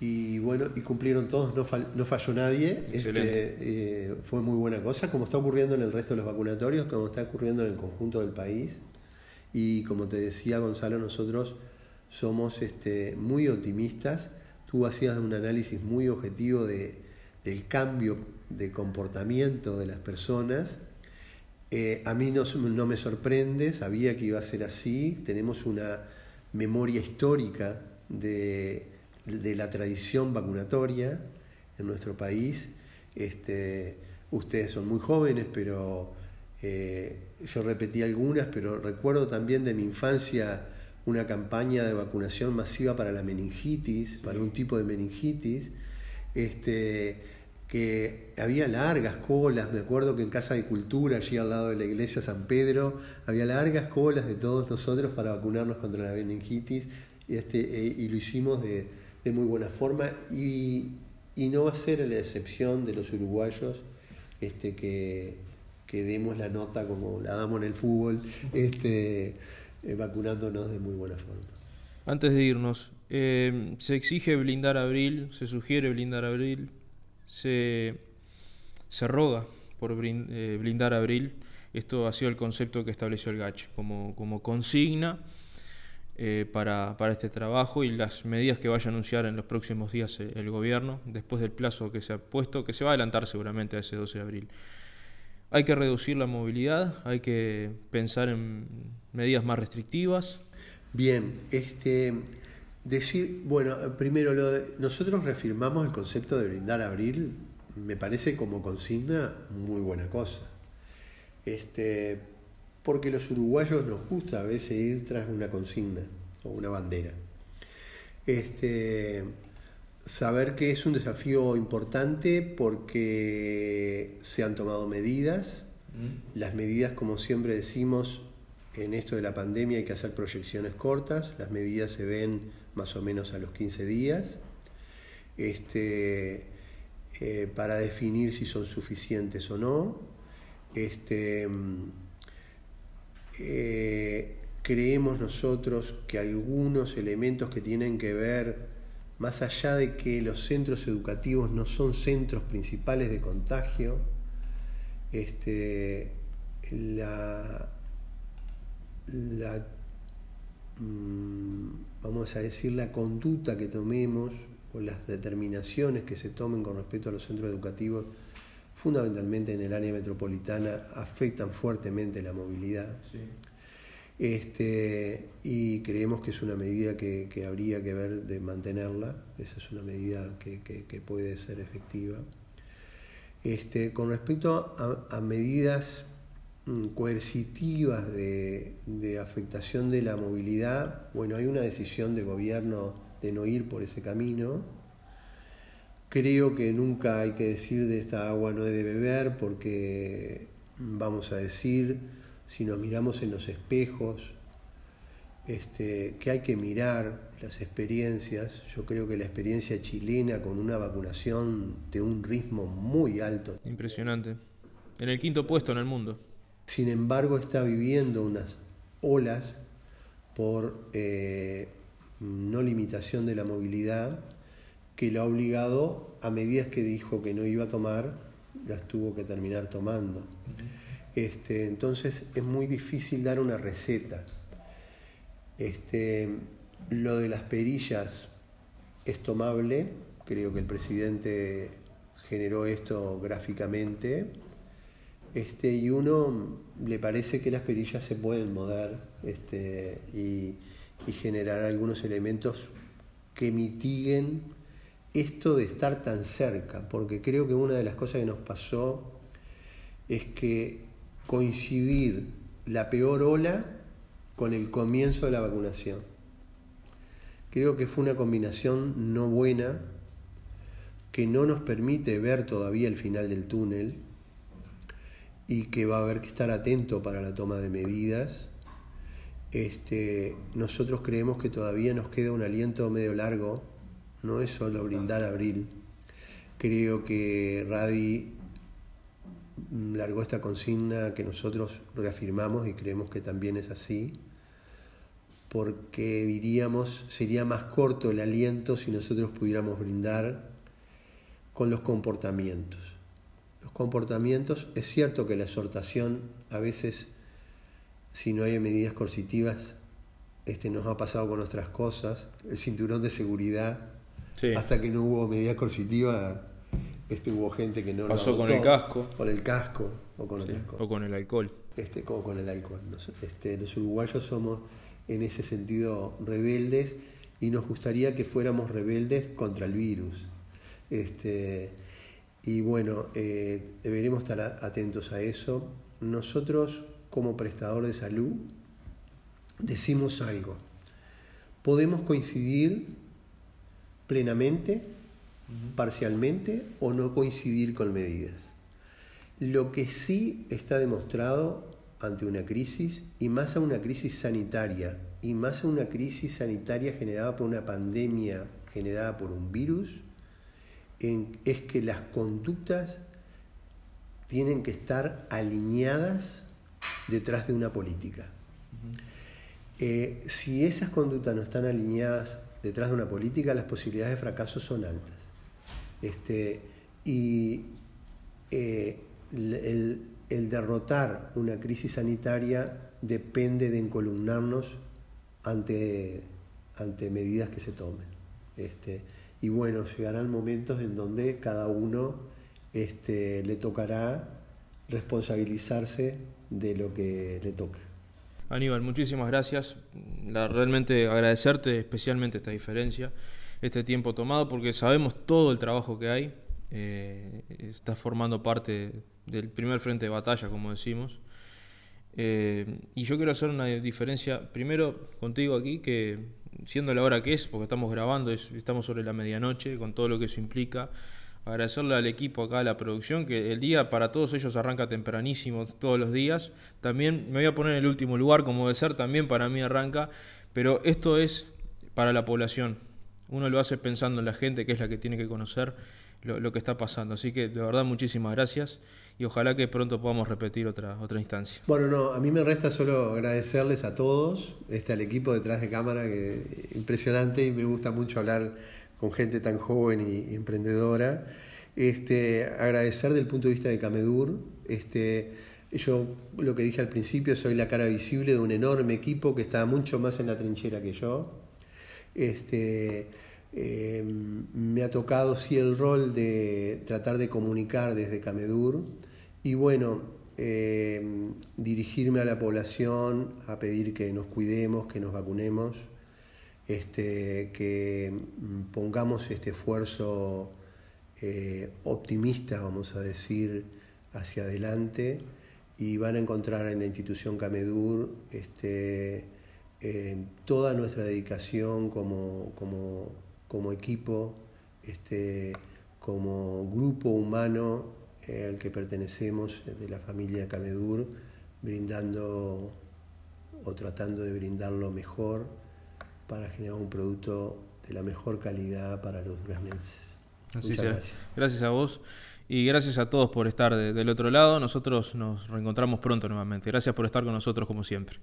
S2: Y bueno, y cumplieron todos, no falló nadie. Fue muy buena cosa, como está ocurriendo en el resto de los vacunatorios, como está ocurriendo en el conjunto del país. Y como te decía, Gonzalo, nosotros somos muy optimistas tú hacías un análisis muy objetivo del cambio de comportamiento de las personas. A mí no me sorprende, sabía que iba a ser así. Tenemos una memoria histórica de la tradición vacunatoria en nuestro país. Ustedes son muy jóvenes, pero yo repetí algunas, pero recuerdo también de mi infancia una campaña de vacunación masiva para la meningitis, para un tipo de meningitis, que había largas colas. Me acuerdo que en Casa de Cultura, allí al lado de la iglesia San Pedro, había largas colas de todos nosotros para vacunarnos contra la meningitis, y lo hicimos de muy buena forma, y no va a ser la excepción de los uruguayos que demos la nota como la damos en el fútbol, vacunándonos de muy buena forma.
S1: Antes de irnos, se exige blindar Abril, se sugiere blindar Abril, se roga por blindar Abril. Esto ha sido el concepto que estableció el GACH como consigna para este trabajo, y las medidas que vaya a anunciar en los próximos días el gobierno, después del plazo que se ha puesto, que se va a adelantar seguramente a ese 12 de abril. Hay que reducir la movilidad, hay que pensar en medidas más restrictivas.
S2: Bien, primero nosotros reafirmamos el concepto de blindar Abril. Me parece como consigna muy buena cosa, porque los uruguayos nos gusta a veces ir tras una consigna o una bandera. Saber que es un desafío importante porque se han tomado medidas. Las medidas, como siempre decimos, en esto de la pandemia hay que hacer proyecciones cortas. Las medidas se ven más o menos a los 15 días para definir si son suficientes o no. Creemos nosotros que algunos elementos que tienen que ver, más allá de que los centros educativos no son centros principales de contagio, vamos a decir, la conducta que tomemos o las determinaciones que se tomen con respecto a los centros educativos, fundamentalmente en el área metropolitana, afectan fuertemente la movilidad. Sí. Y creemos que es una medida que habría que ver de mantenerla. Esa es una medida que puede ser efectiva. Con respecto a medidas coercitivas de afectación de la movilidad, bueno, hay una decisión del gobierno de no ir por ese camino. Creo que nunca hay que decir de esta agua no he de beber, porque vamos a decir, si nos miramos en los espejos, que hay que mirar las experiencias. Yo creo que la experiencia chilena, con una vacunación de un ritmo muy alto,
S1: impresionante, en el 5º puesto en el mundo,
S2: sin embargo está viviendo unas olas por no limitación de la movilidad, que lo ha obligado a medidas que dijo que no iba a tomar, las tuvo que terminar tomando. Entonces es muy difícil dar una receta. Lo de las perillas es tomable. Creo que el presidente generó esto gráficamente, y uno le parece que las perillas se pueden mover y generar algunos elementos que mitiguen esto de estar tan cerca, porque creo que una de las cosas que nos pasó es que coincidir la peor ola con el comienzo de la vacunación. Creo que fue una combinación no buena, que no nos permite ver todavía el final del túnel, y que va a haber que estar atento para la toma de medidas. Nosotros creemos que todavía nos queda un aliento medio largo, no es solo blindar Abril. Creo que Radi largó esta consigna que nosotros reafirmamos y creemos que también es así, porque diríamos, sería más corto el aliento si nosotros pudiéramos brindar con los comportamientos. Los comportamientos, es cierto que la exhortación a veces, si no hay medidas coercitivas, nos ha pasado con otras cosas, el cinturón de seguridad
S1: Sí.
S2: Hasta que no hubo medida coercitiva, hubo gente que no
S1: pasó
S2: lo adoptó,
S1: con el casco.
S2: Con el casco o con otras cosas.
S1: O con el alcohol.
S2: Como con el alcohol. Los uruguayos somos en ese sentido rebeldes y nos gustaría que fuéramos rebeldes contra el virus. Y bueno, deberemos estar atentos a eso. Nosotros, como prestador de salud, decimos algo. Podemos coincidir plenamente, parcialmente, o no coincidir con medidas. Lo que sí está demostrado ante una crisis, y más a una crisis sanitaria, y más a una crisis sanitaria generada por una pandemia, generada por un virus, es que las conductas tienen que estar alineadas detrás de una política. Si esas conductas no están alineadas detrás de una política, las posibilidades de fracaso son altas. El derrotar una crisis sanitaria depende de encolumnarnos ante medidas que se tomen. Y bueno, llegarán momentos en donde cada uno le tocará responsabilizarse de lo que le toca.
S1: Aníbal, muchísimas gracias. Realmente agradecerte especialmente esta diferencia, este tiempo tomado, porque sabemos todo el trabajo que hay. Estás formando parte del primer frente de batalla, como decimos. Y yo quiero hacer una diferencia primero contigo aquí, que siendo la hora que es, porque estamos grabando, estamos sobre la medianoche, con todo lo que eso implica. Agradecerle al equipo acá, a la producción, que el día para todos ellos arranca tempranísimo todos los días. También me voy a poner en el último lugar, como debe ser, también para mí arranca, pero esto es para la población. Uno lo hace pensando en la gente, que es la que tiene que conocer lo que está pasando. Así que de verdad muchísimas gracias y ojalá que pronto podamos repetir otra instancia.
S2: Bueno, no, a mí me resta solo agradecerles a todos, al equipo detrás de cámara, que impresionante, y me gusta mucho hablar con gente tan joven y emprendedora. Agradecer del punto de vista de Camedur. Yo, lo que dije al principio, soy la cara visible de un enorme equipo que está mucho más en la trinchera que yo. Me ha tocado sí el rol de tratar de comunicar desde Camedur y bueno, dirigirme a la población a pedir que nos cuidemos, que nos vacunemos, que pongamos este esfuerzo optimista, vamos a decir, hacia adelante, y van a encontrar en la institución Camedur toda nuestra dedicación como equipo, como grupo humano al que pertenecemos, de la familia Camedur, brindando o tratando de brindar lo mejor para generar un producto de la mejor calidad para los duraznenses.
S1: Así
S2: Muchas
S1: será.
S2: gracias.
S1: Gracias a vos y gracias a todos por estar del otro lado. Nosotros nos reencontramos pronto nuevamente. Gracias por estar con nosotros como siempre.